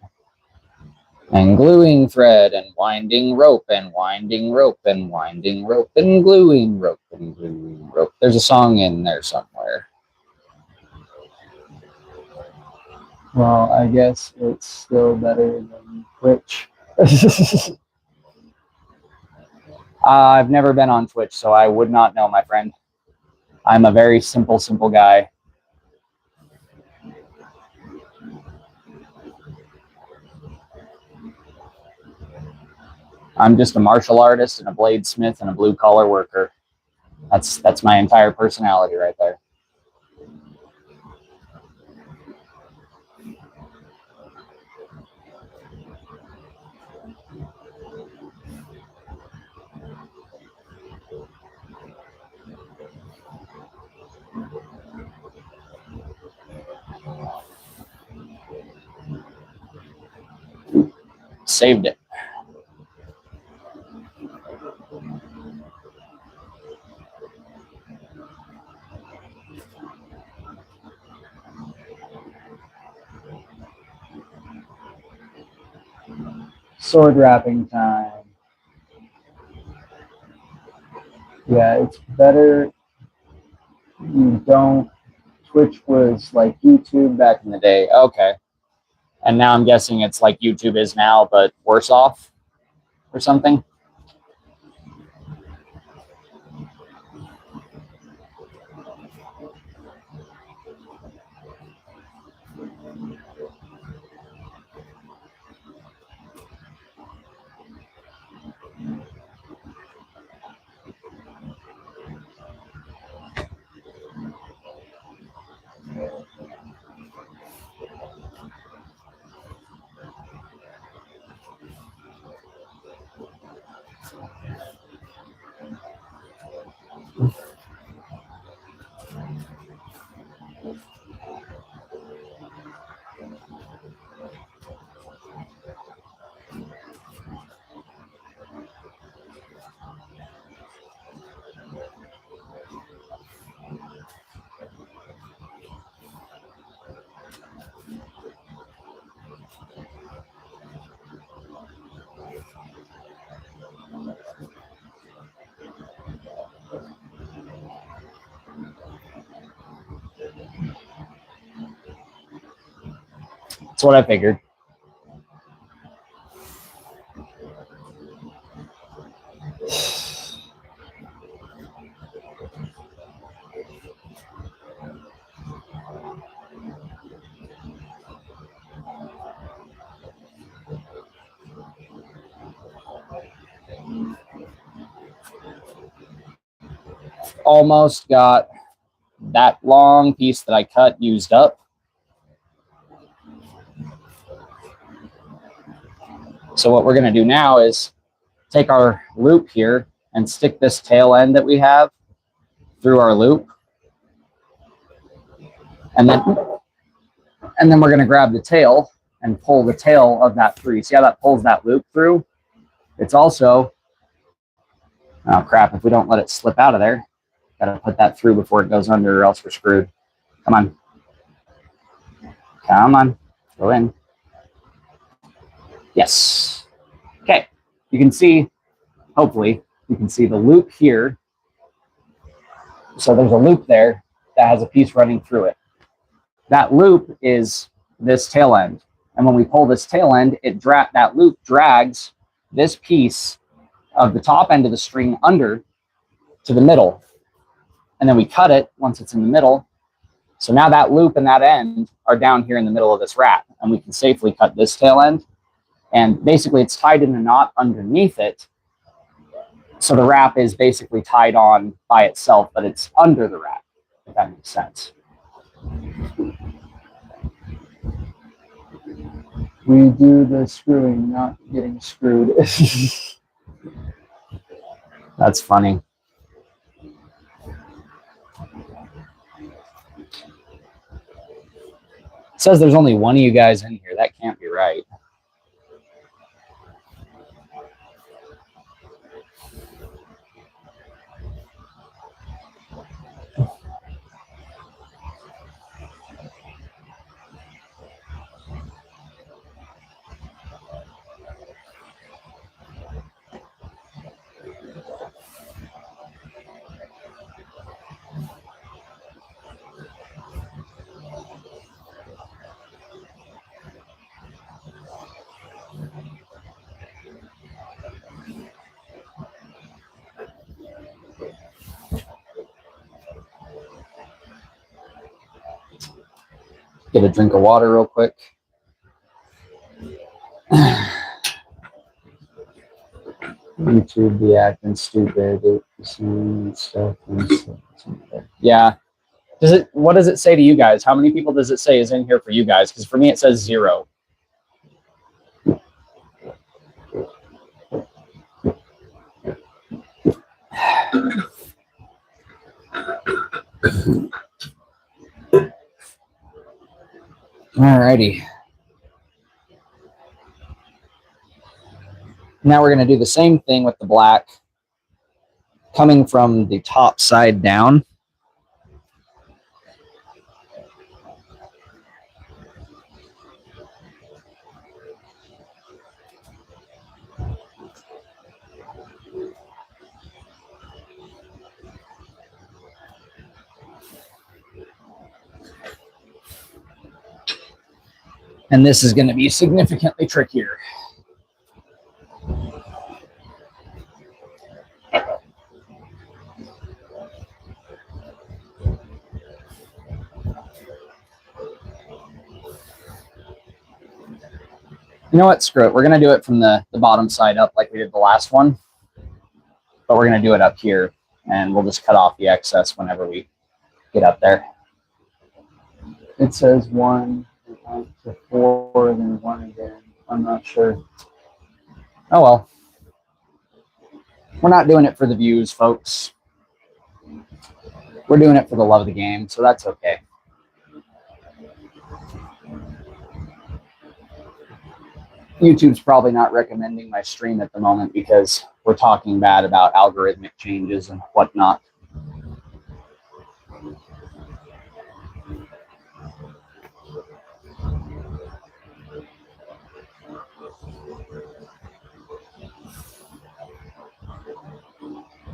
and gluing thread and winding rope and winding rope and winding rope and gluing rope and gluing rope. There's a song in there somewhere. Well, I guess it's still better than Twitch. I've never been on Twitch, so I would not know, my friend. I'm a very simple guy. I'm just a martial artist and a bladesmith and a blue-collar worker. That's my entire personality right there. Saved it. Sword wrapping time. Yeah, it's better you don't. Twitch was like YouTube back in the day. Okay. And now I'm guessing it's like YouTube is now, but worse off or something. That's what I figured. Almost got that long piece that I cut used up. So what we're going to do now is take our loop here and stick this tail end that we have through our loop. And then we're going to grab the tail and pull the tail of that through. See how that pulls that loop through? It's also, oh crap, if we don't let it slip out of there, got to put that through before it goes under or else we're screwed. Come on. Come on. Go in. Yes. Okay. You can see, hopefully, you can see the loop here. So there's a loop there that has a piece running through it. That loop is this tail end. And when we pull this tail end, that loop drags this piece of the top end of the string under to the middle. And then we cut it once it's in the middle. So now that loop and that end are down here in the middle of this wrap. And we can safely cut this tail end. And basically it's tied in a knot underneath it. So the wrap is basically tied on by itself, but it's under the wrap, if that makes sense. We do the screwing, not getting screwed. That's funny. It says there's only one of you guys in here. That can't be right. Get a drink of water real quick. YouTube be acting stupid. Stuff. Yeah. What does it say to you guys? How many people does it say is in here for you guys? Because for me it says 0. Alrighty. Now we're going to do the same thing with the black, coming from the top side down. And this is going to be significantly trickier. You know what? Screw it. We're going to do it from the bottom side up like we did the last one. But we're going to do it up here. And we'll just cut off the excess whenever we get up there. It says 1 to 4 and then 1 again. I'm not sure. Oh well. We're not doing it for the views, folks. We're doing it for the love of the game, so that's okay. YouTube's probably not recommending my stream at the moment because we're talking bad about algorithmic changes and whatnot.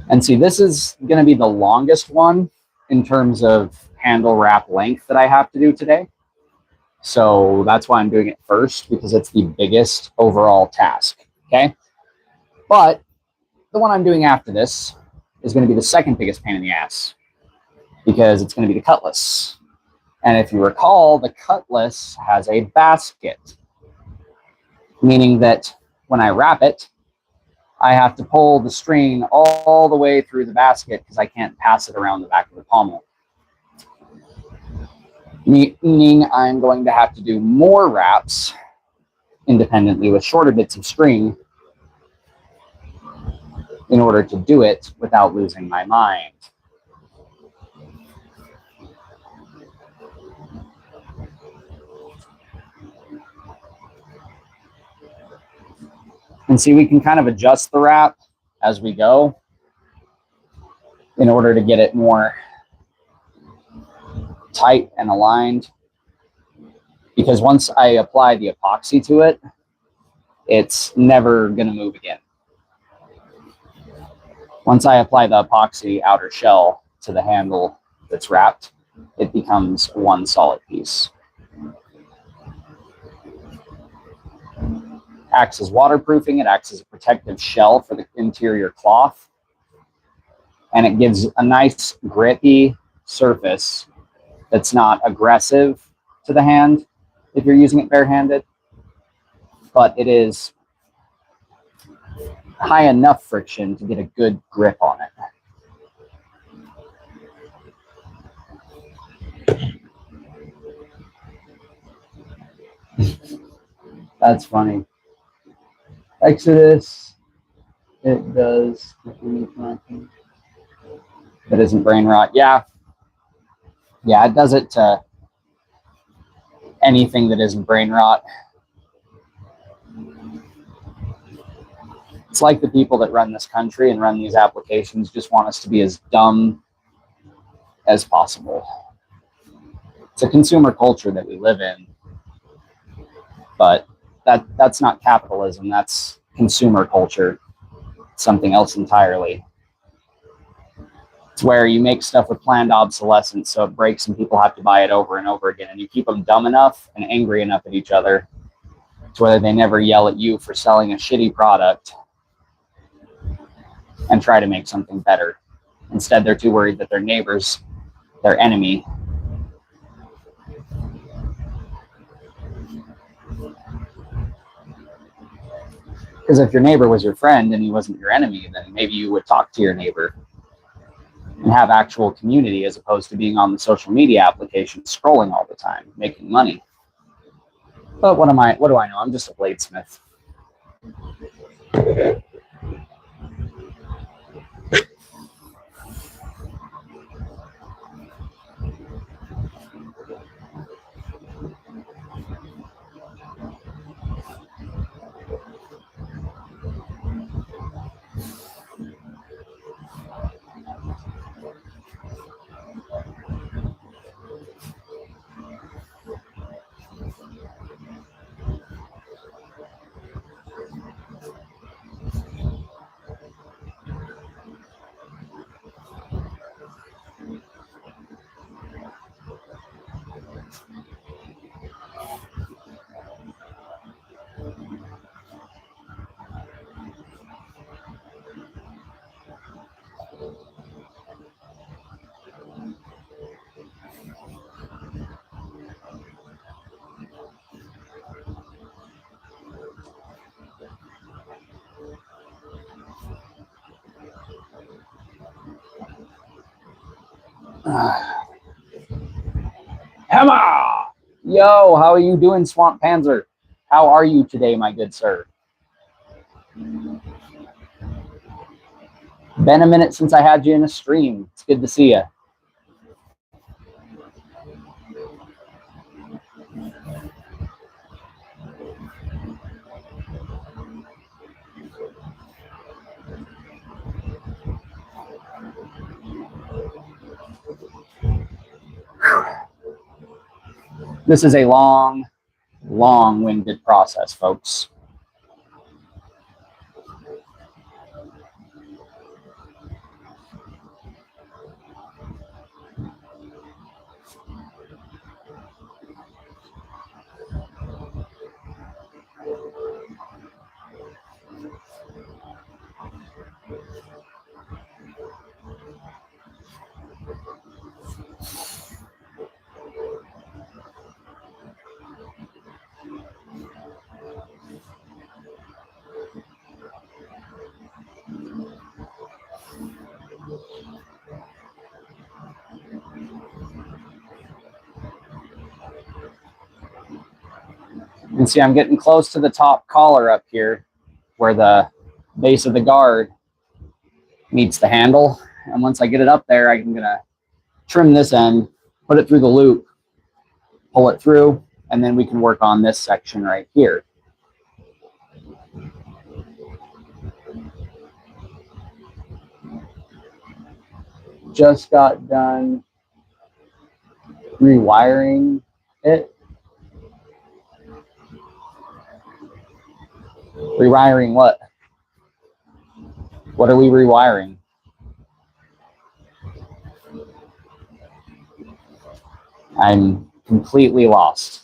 And see, this is going to be the longest one in terms of handle wrap length that I have to do today. So that's why I'm doing it first, because it's the biggest overall task, okay? But the one I'm doing after this is going to be the second biggest pain in the ass, because it's going to be the cutlass. And if you recall, the cutlass has a basket, meaning that when I wrap it, I have to pull the string all the way through the basket because I can't pass it around the back of the pommel. Meaning I'm going to have to do more wraps independently with shorter bits of string in order to do it without losing my mind. And see, we can kind of adjust the wrap as we go in order to get it more tight and aligned. Because once I apply the epoxy to it, it's never going to move again. Once I apply the epoxy outer shell to the handle that's wrapped, it becomes one solid piece. Acts as waterproofing, it acts as a protective shell for the interior cloth, and it gives a nice grippy surface that's not aggressive to the hand if you're using it barehanded, but it is high enough friction to get a good grip on it. That's funny. Exodus, it does. That isn't brain rot. Yeah, it does it to anything that isn't brain rot. It's like the people that run this country and run these applications just want us to be as dumb as possible. It's a consumer culture that we live in, but that's not capitalism. That's consumer culture. It's something else entirely. It's where you make stuff with planned obsolescence, so it breaks and people have to buy it over and over again, and you keep them dumb enough and angry enough at each other to where they never yell at you for selling a shitty product and try to make something better. Instead, they're too worried that their neighbor's their enemy. Because if your neighbor was your friend and he wasn't your enemy, then maybe you would talk to your neighbor and have actual community as opposed to being on the social media application scrolling all the time, making money. But what do I know? I'm just a bladesmith. Emma! Yo, how are you doing, Swamp Panzer? How are you today, my good sir? Been a minute since I had you in a stream. It's good to see you. This is a long-winded process, folks. You can see I'm getting close to the top collar up here where the base of the guard meets the handle. And once I get it up there, I'm going to trim this end, put it through the loop, pull it through, and then we can work on this section right here. Just got done rewiring it. Rewiring what? What are we rewiring? I'm completely lost.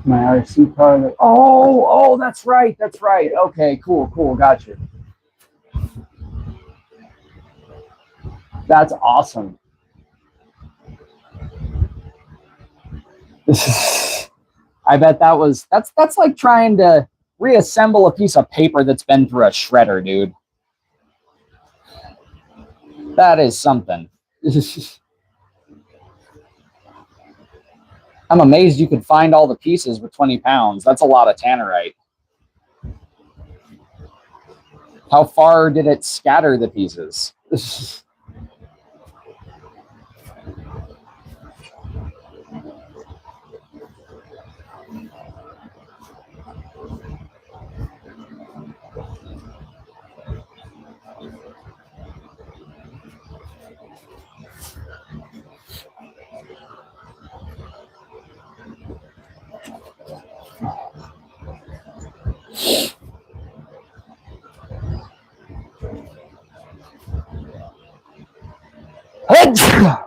My RC car. Oh, that's right. That's right. Okay, cool. Gotcha. That's awesome. I bet that's like trying to reassemble a piece of paper that's been through a shredder, dude. That is something. I'm amazed you could find all the pieces with 20 pounds. That's a lot of tannerite. How far did it scatter the pieces?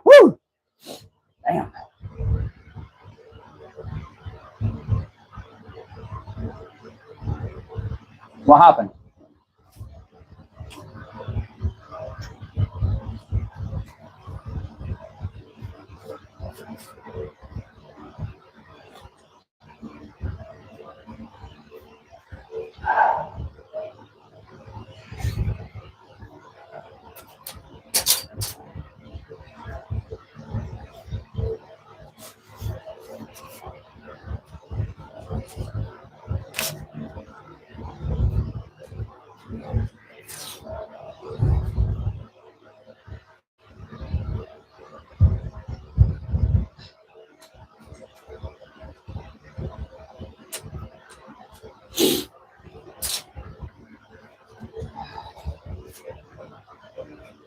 Woo! Damn. What happened?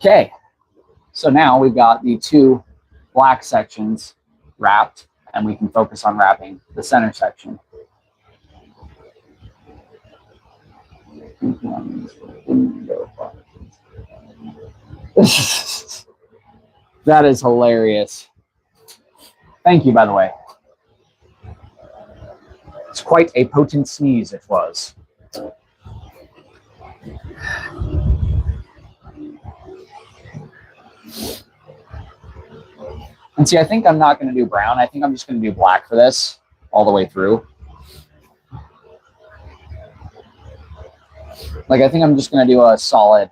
Okay, so now we've got the two black sections wrapped, and we can focus on wrapping the center section. That is hilarious. Thank you, by the way. It's quite a potent sneeze it was. And see, I think I'm not going to do brown. I think I'm just going to do black for this all the way through. Like, I think I'm just going to do a solid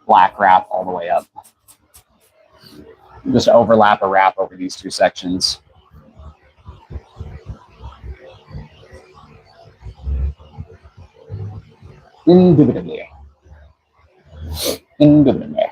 black wrap all the way up. Just overlap a wrap over these two sections. Indubitably. Indubitably.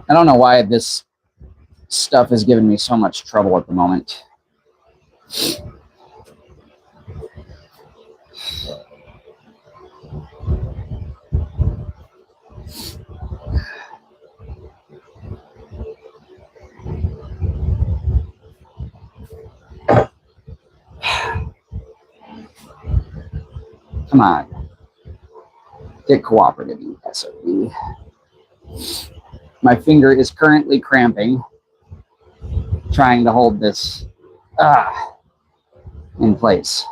I don't know why this stuff is giving me so much trouble at the moment. Come on. Get cooperative, you SOB. My finger is currently cramping, trying to hold this in place.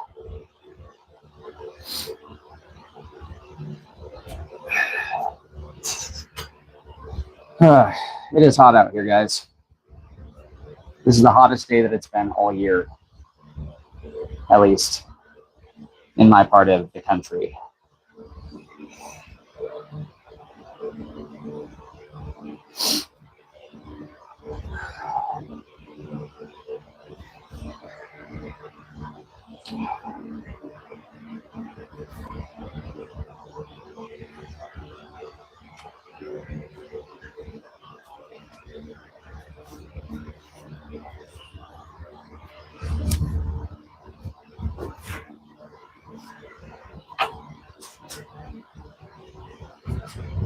It is hot out here, guys. This is the hottest day that it's been all year, at least in my part of the country.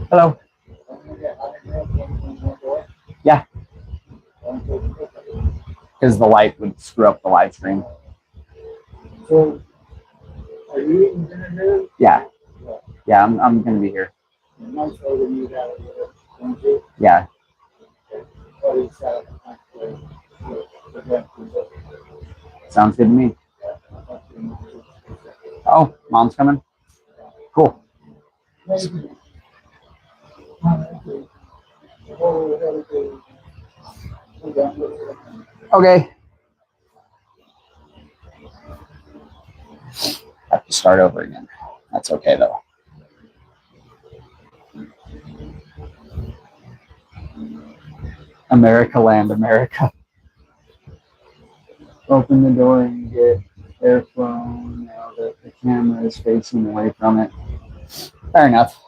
Hello. Yeah. Because the light would screw up the live stream. So, are you even gonna do? Yeah. Yeah, I'm gonna be here. I'm sure when you got it, don't you? Yeah. Sounds good to me. Oh, mom's coming? Cool. Okay. Have to start over again. That's okay though. America land, America. Open the door and get airflow now that the camera is facing away from it. Fair enough.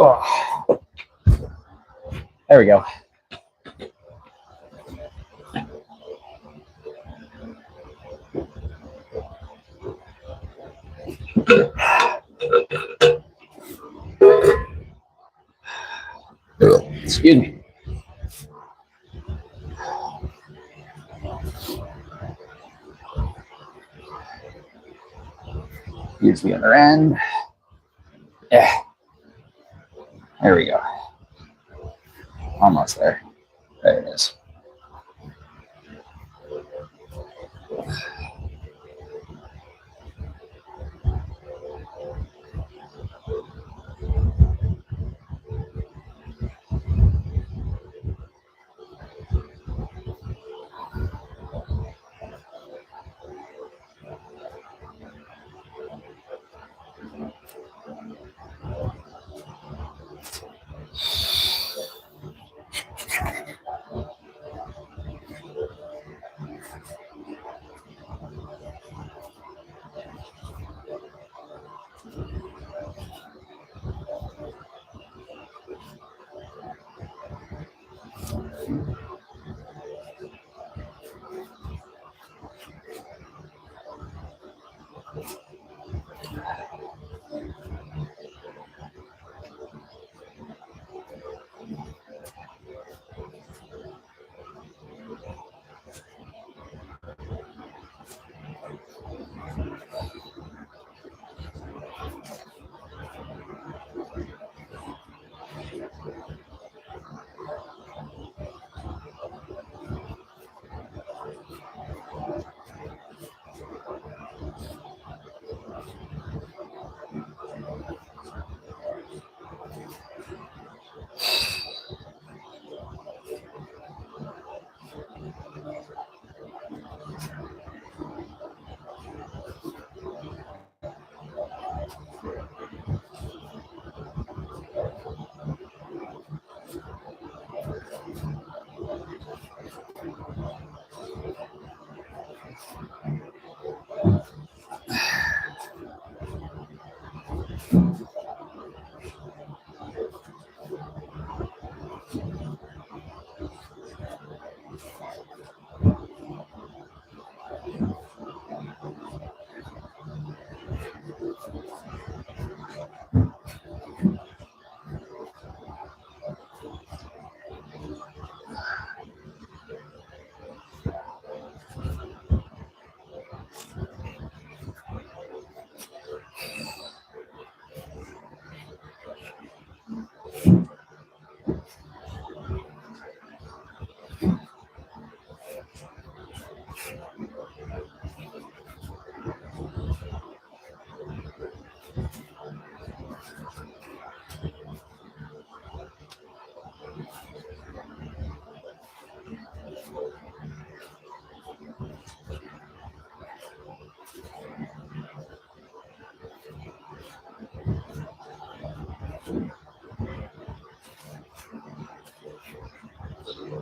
Oh. There we go. Excuse me. Use the other end. Yeah. There we go. Almost there. There it is.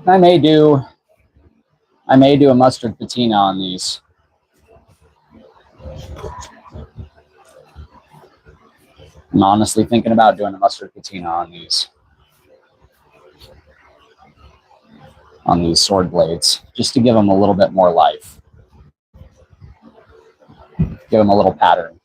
I may do a mustard patina on these. I'm honestly thinking about doing a mustard patina on these sword blades, just to give them a little bit more life. Give them a little pattern.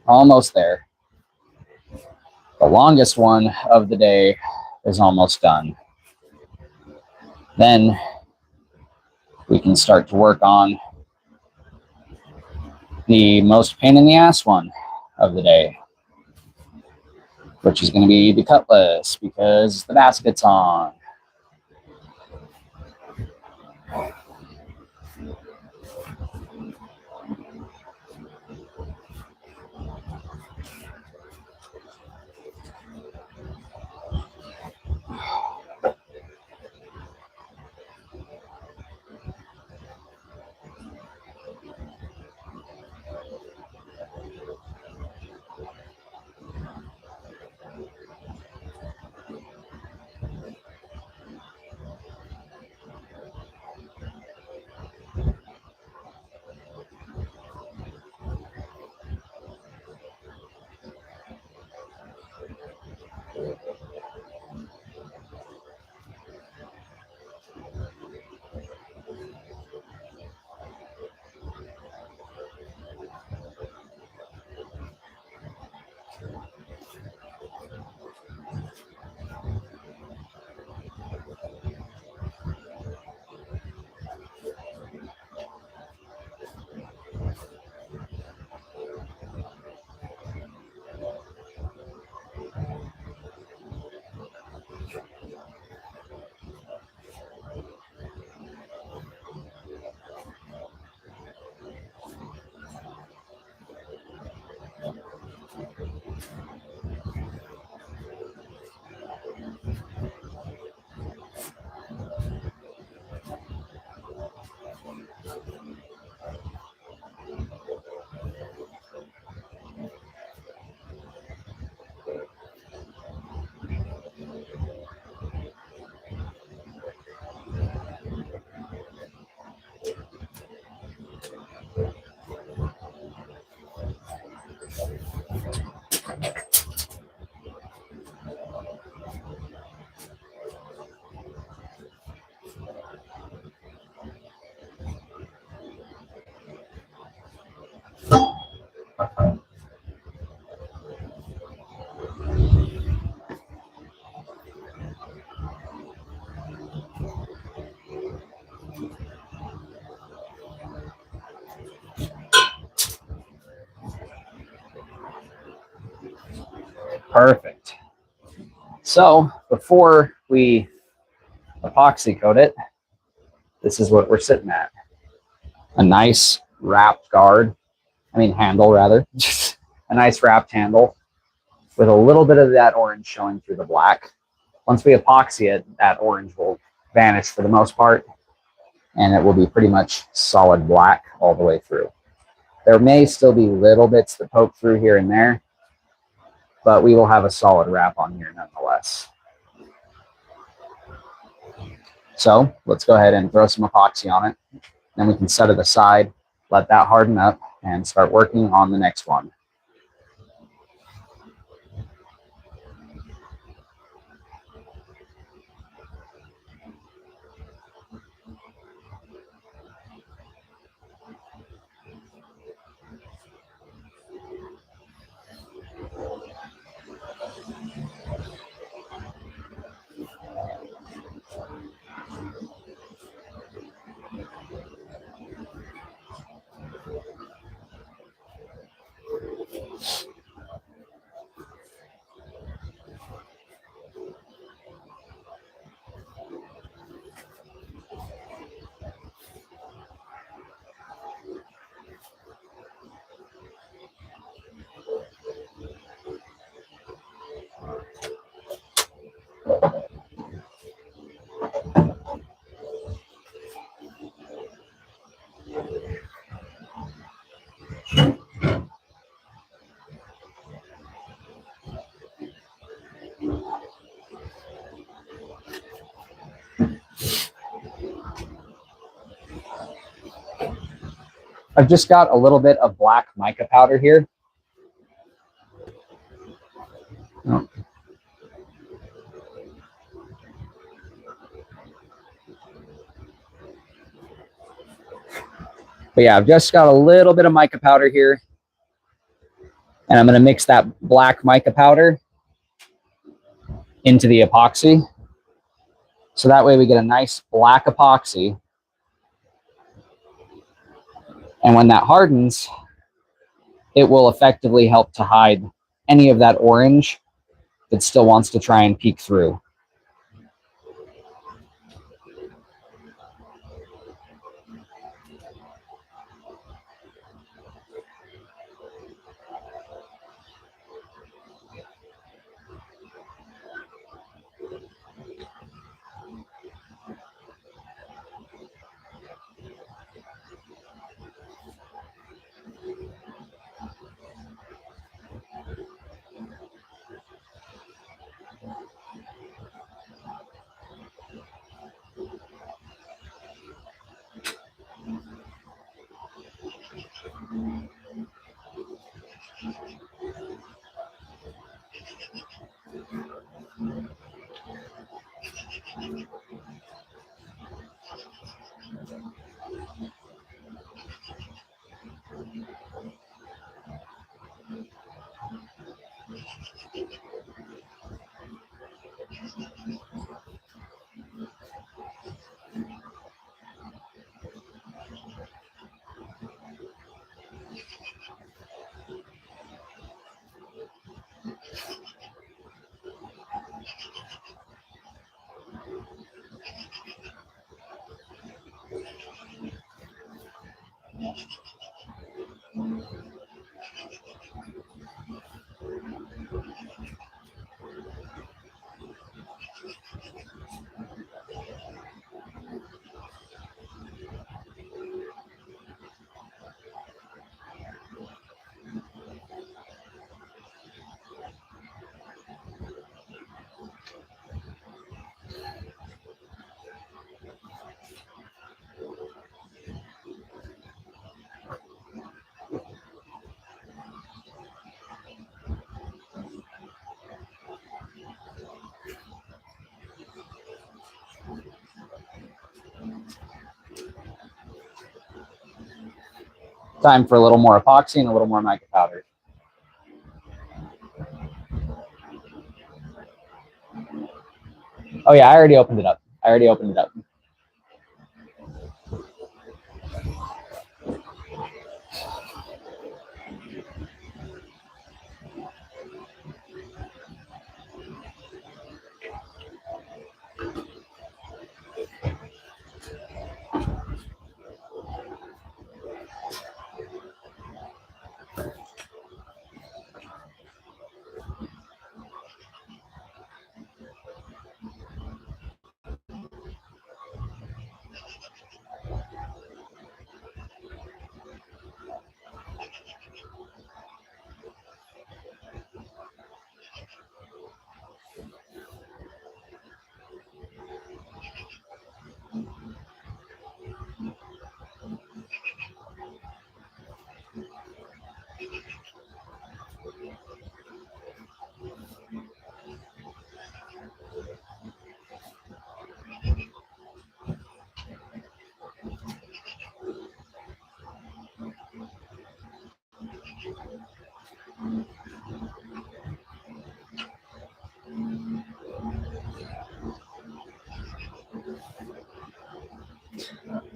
Almost there. The longest one of the day is almost done. Then we can start to work on the most pain in the ass one of the day, which is going to be the cutlass, because the basket's on. Perfect. So before we epoxy coat it, this is what we're sitting at. A nice wrapped handle rather. A nice wrapped handle with a little bit of that orange showing through the black. Once we epoxy it, that orange will vanish for the most part, and it will be pretty much solid black all the way through. There may still be little bits that poke through here and there, but we will have a solid wrap on here nonetheless. So let's go ahead and throw some epoxy on it. Then we can set it aside, let that harden up, and start working on the next one. I've just got a little bit of black mica powder here. Oh. But yeah, I've just got a little bit of mica powder here. And I'm going to mix that black mica powder into the epoxy. So that way we get a nice black epoxy. And when that hardens, it will effectively help to hide any of that orange that still wants to try and peek through. Time for a little more epoxy and a little more mica powder. Oh yeah, I already opened it up.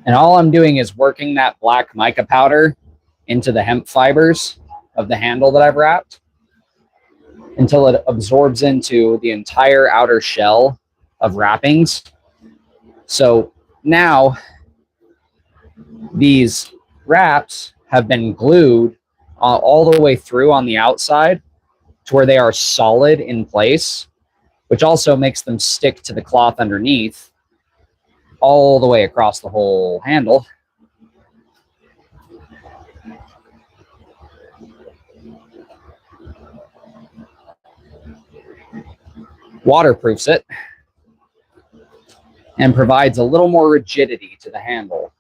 And all I'm doing is working that black mica powder into the hemp fibers of the handle that I've wrapped until it absorbs into the entire outer shell of wrappings. So now these wraps have been glued all the way through on the outside to where they are solid in place, which also makes them stick to the cloth underneath all the way across the whole handle. Waterproofs it and provides a little more rigidity to the handle.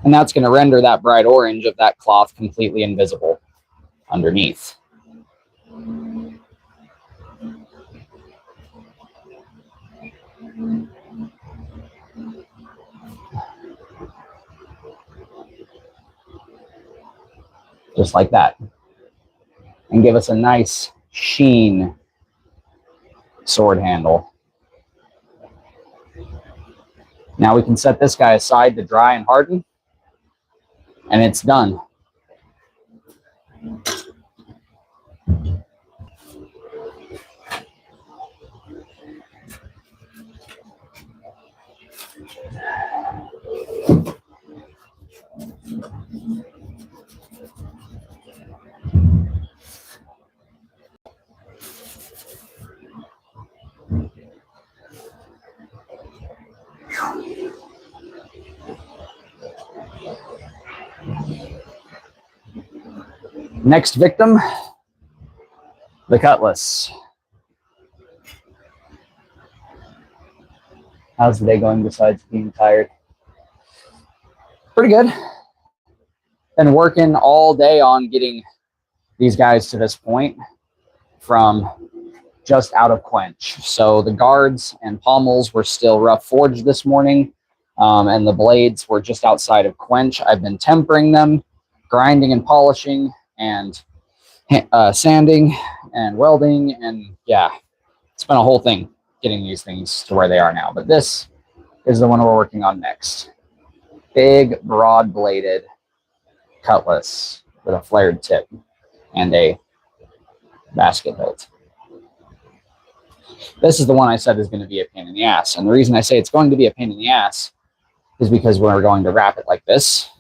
And that's going to render that bright orange of that cloth completely invisible underneath. Just like that. And give us a nice sheen sword handle. Now we can set this guy aside to dry and harden. And it's done. Next victim, the cutlass. How's the day going besides being tired? Pretty good. Been working all day on getting these guys to this point from just out of quench. So the guards and pommels were still rough forged this morning, and the blades were just outside of quench. I've been tempering them, grinding and polishing, and sanding and welding, and yeah, it's been a whole thing getting these things to where they are now. But this is the one we're working on next. Big, broad-bladed cutlass with a flared tip and a basket hilt. This is the one I said is going to be a pain in the ass. And the reason I say it's going to be a pain in the ass is because when we're going to wrap it like this,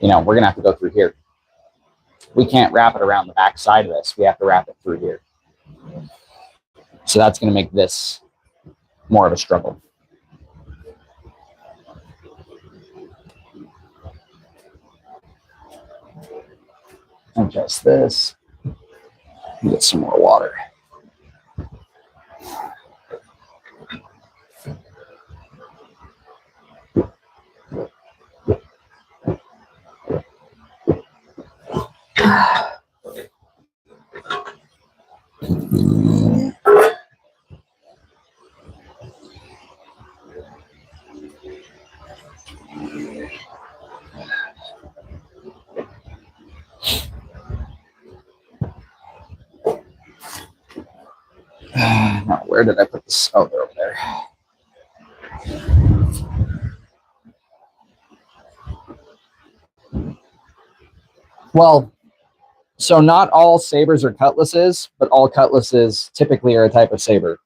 we're going to have to go through here. We can't wrap it around the back side of this. We have to wrap it through here. So that's going to make this more of a struggle. Adjust this. Get some more water. Now, where did I put this? Oh, they're over there. Well, so not all sabers are cutlasses, but all cutlasses typically are a type of saber.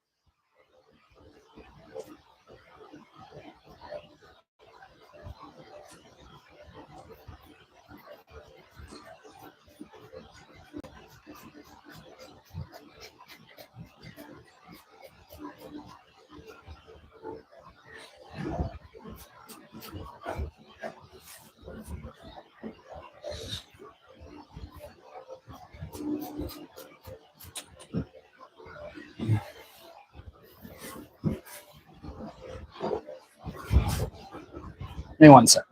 Give me 1 sec.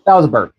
That was a burp.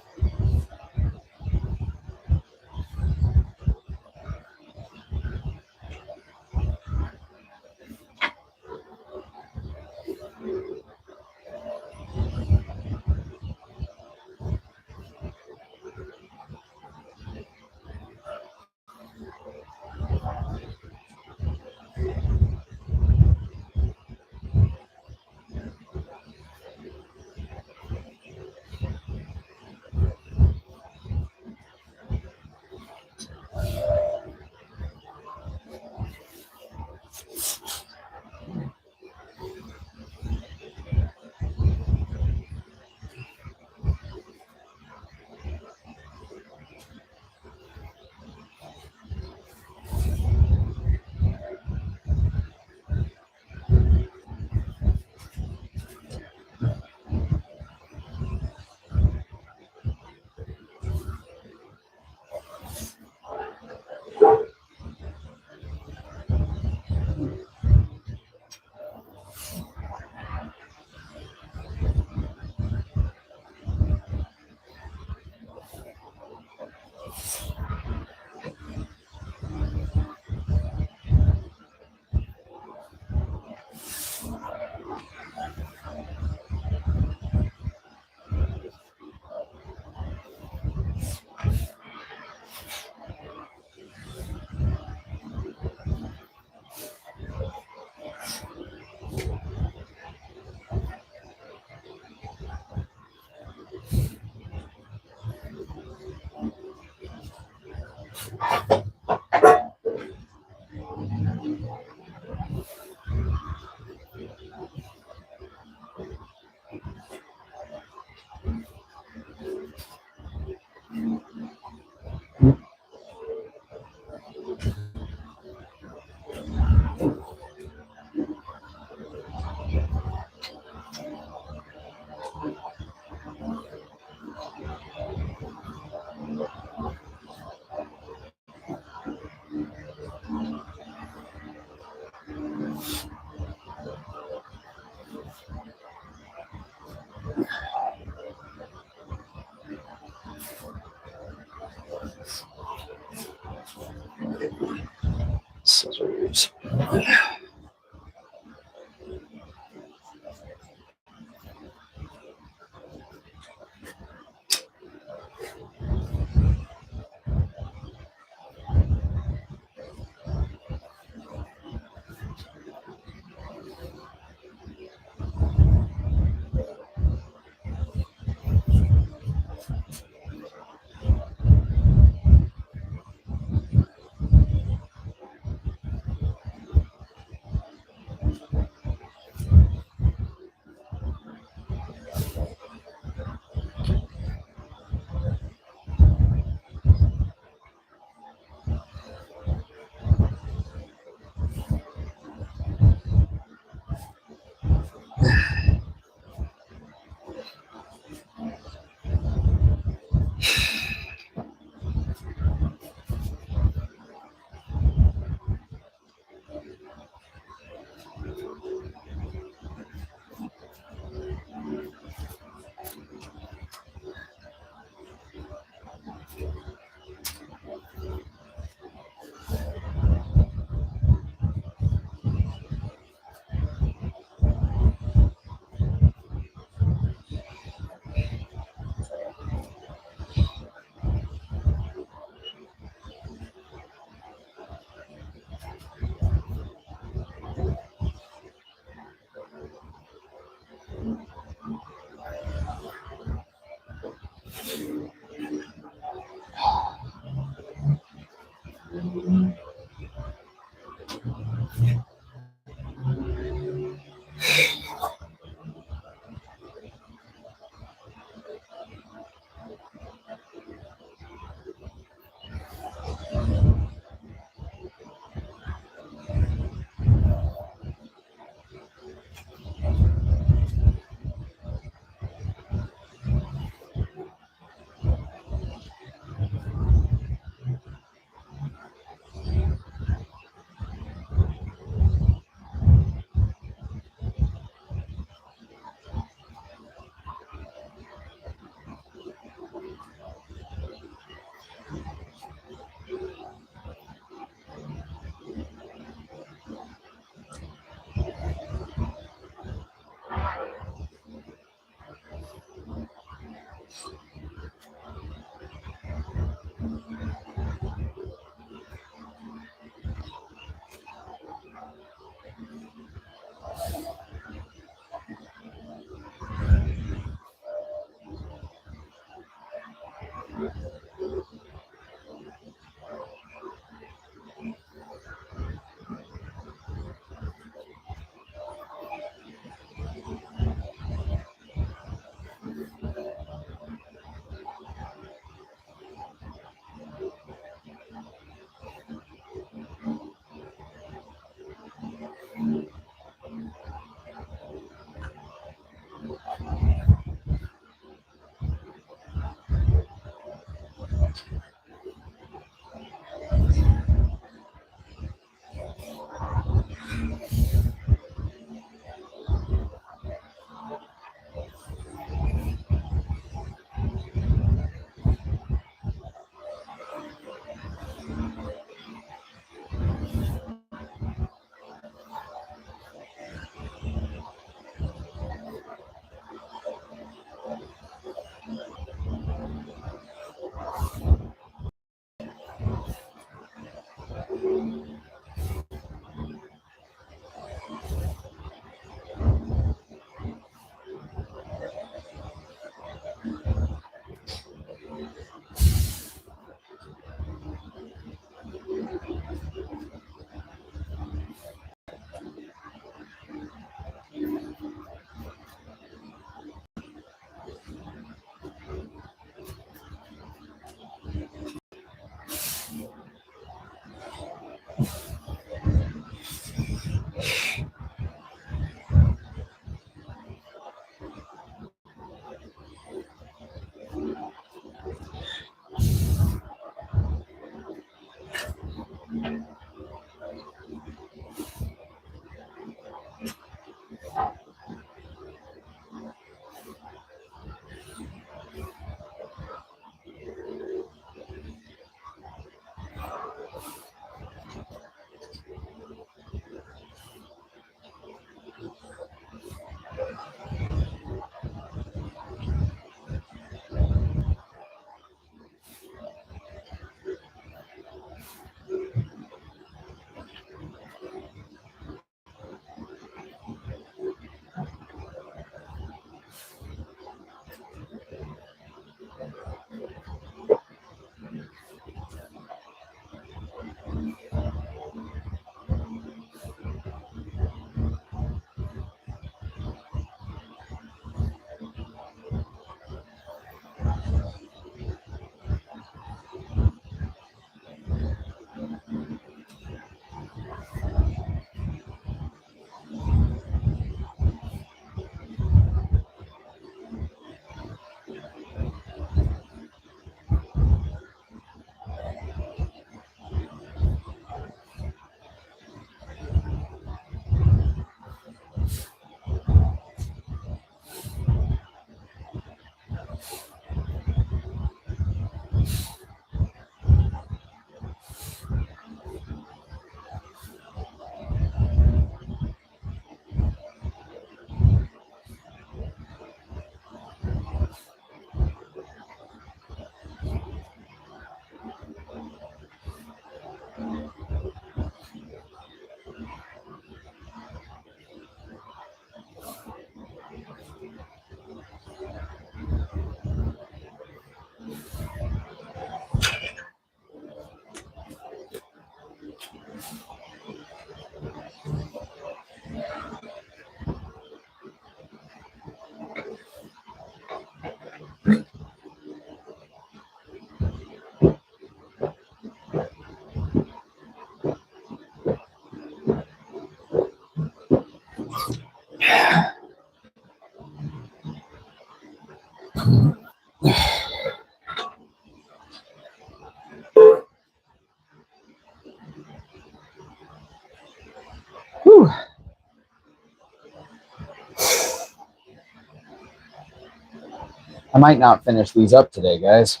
I might not finish these up today, guys.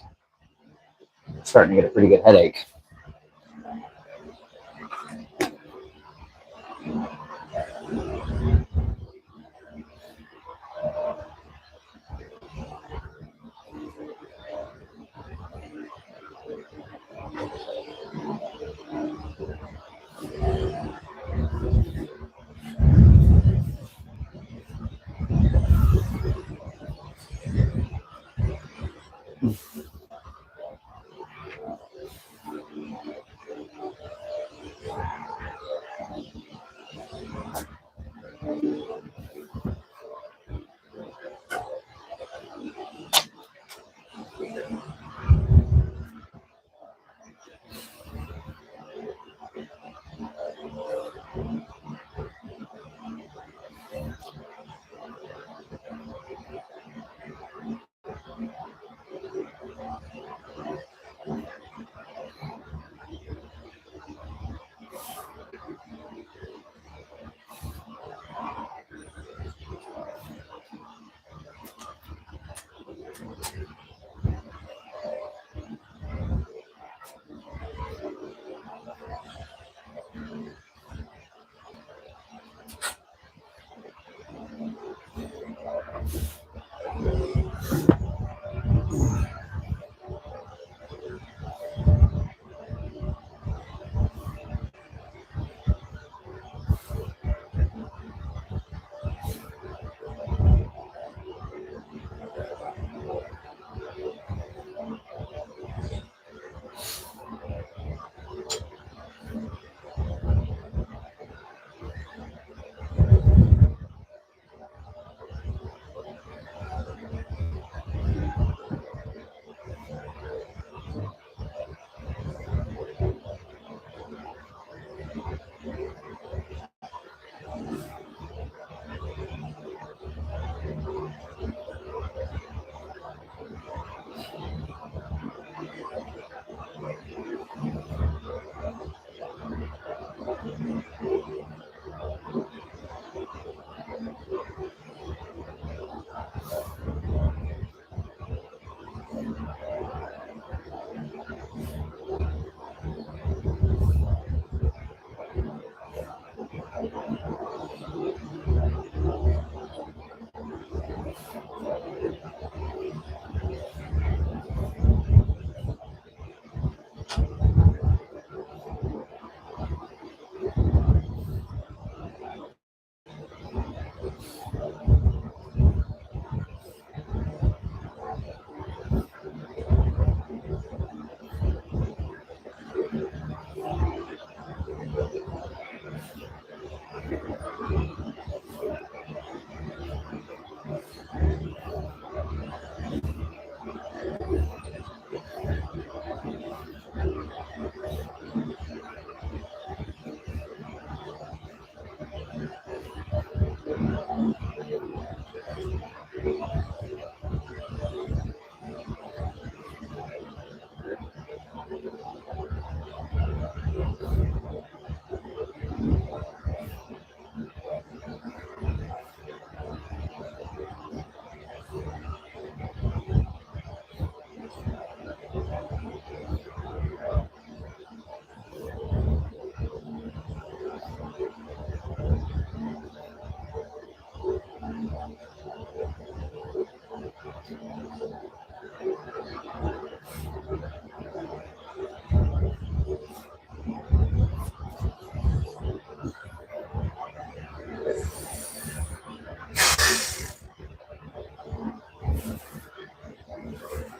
I'm starting to get a pretty good headache.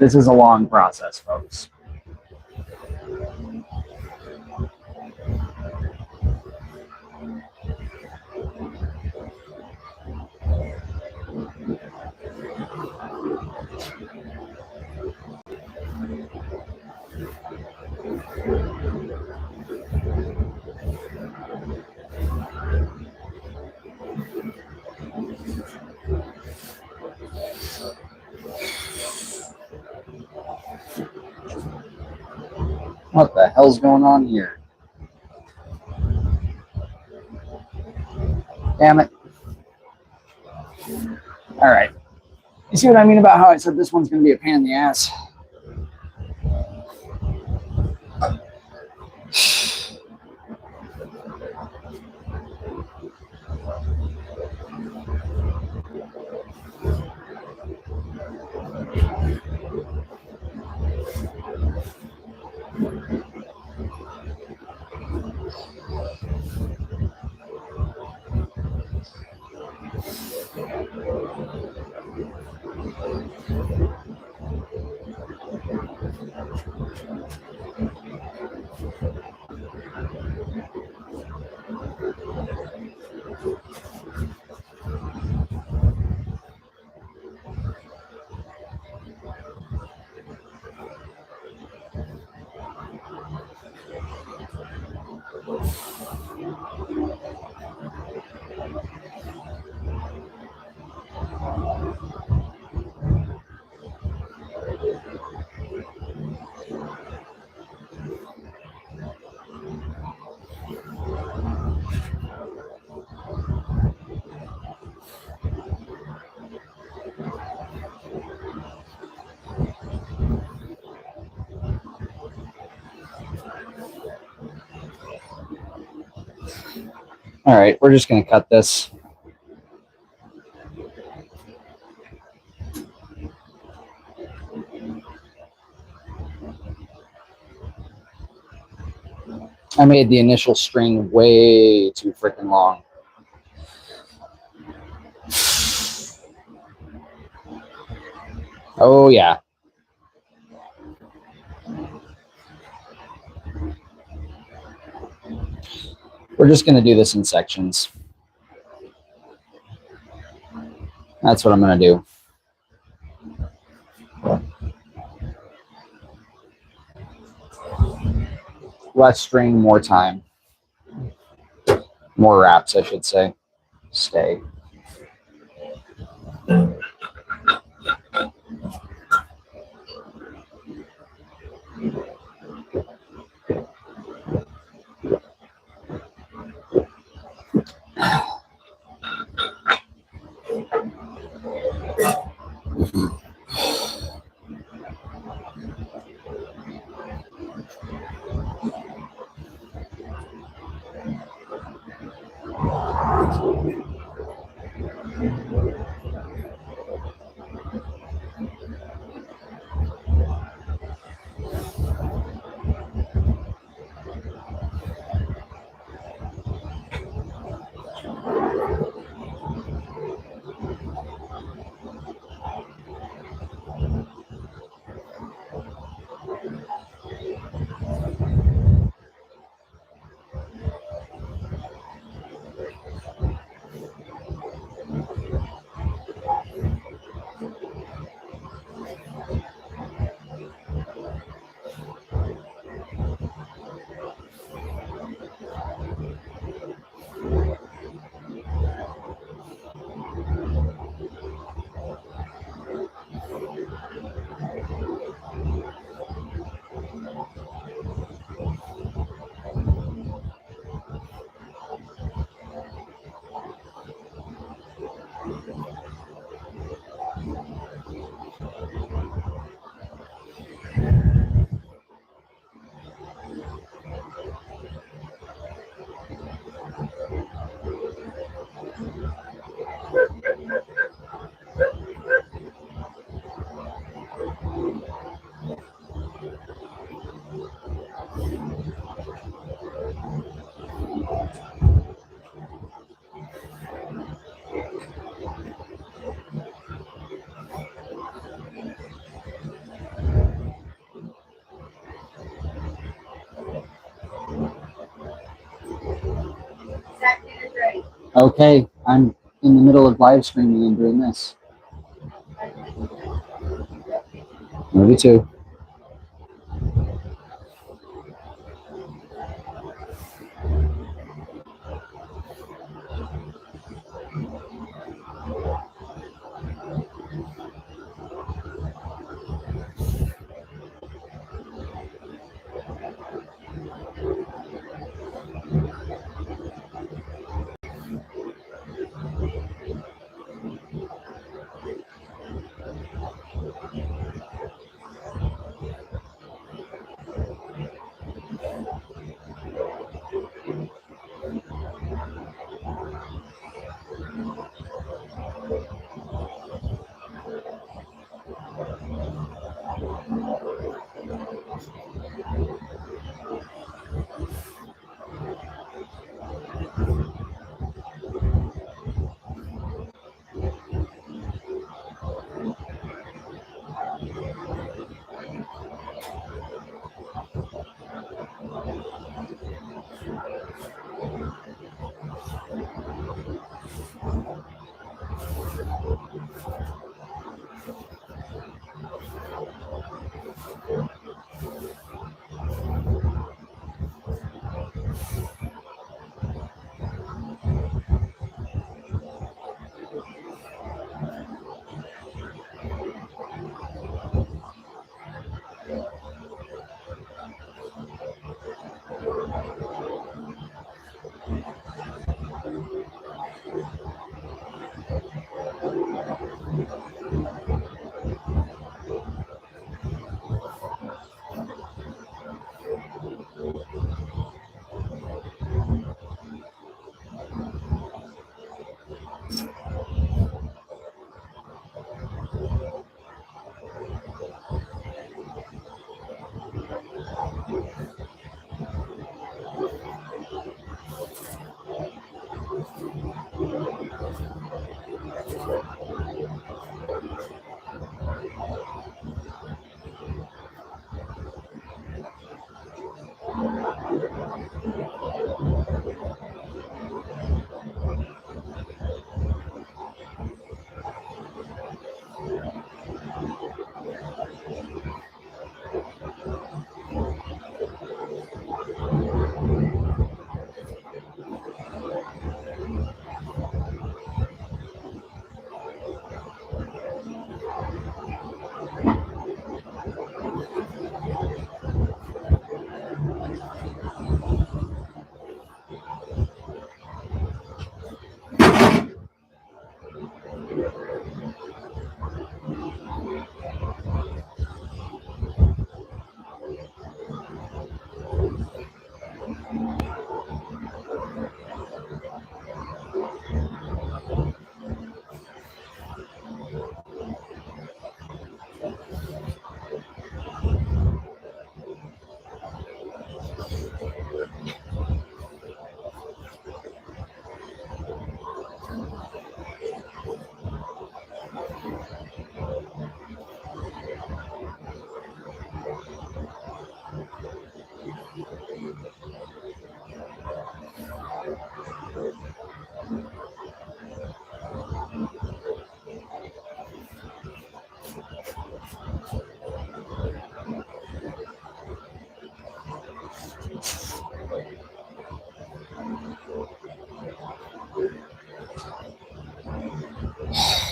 This is a long process, folks. What the hell's going on here? Damn it. All right. You see what I mean about how I said this one's going to be a pain in the ass? All right, we're just going to cut this. I made the initial string way too freaking long. Oh, yeah. We're just going to do this in sections. That's what I'm going to do. Less string, more time. More wraps, I should say. Stay. Okay, I'm in the middle of live streaming and doing this. Movie 2.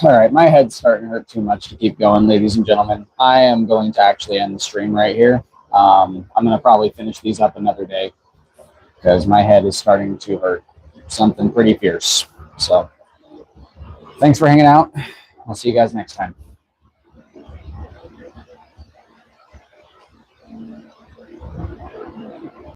All right, my head's starting to hurt too much to keep going, ladies and gentlemen. I am going to actually end the stream right here. I'm going to probably finish these up another day because my head is starting to hurt something pretty fierce. So thanks for hanging out. I'll see you guys next time.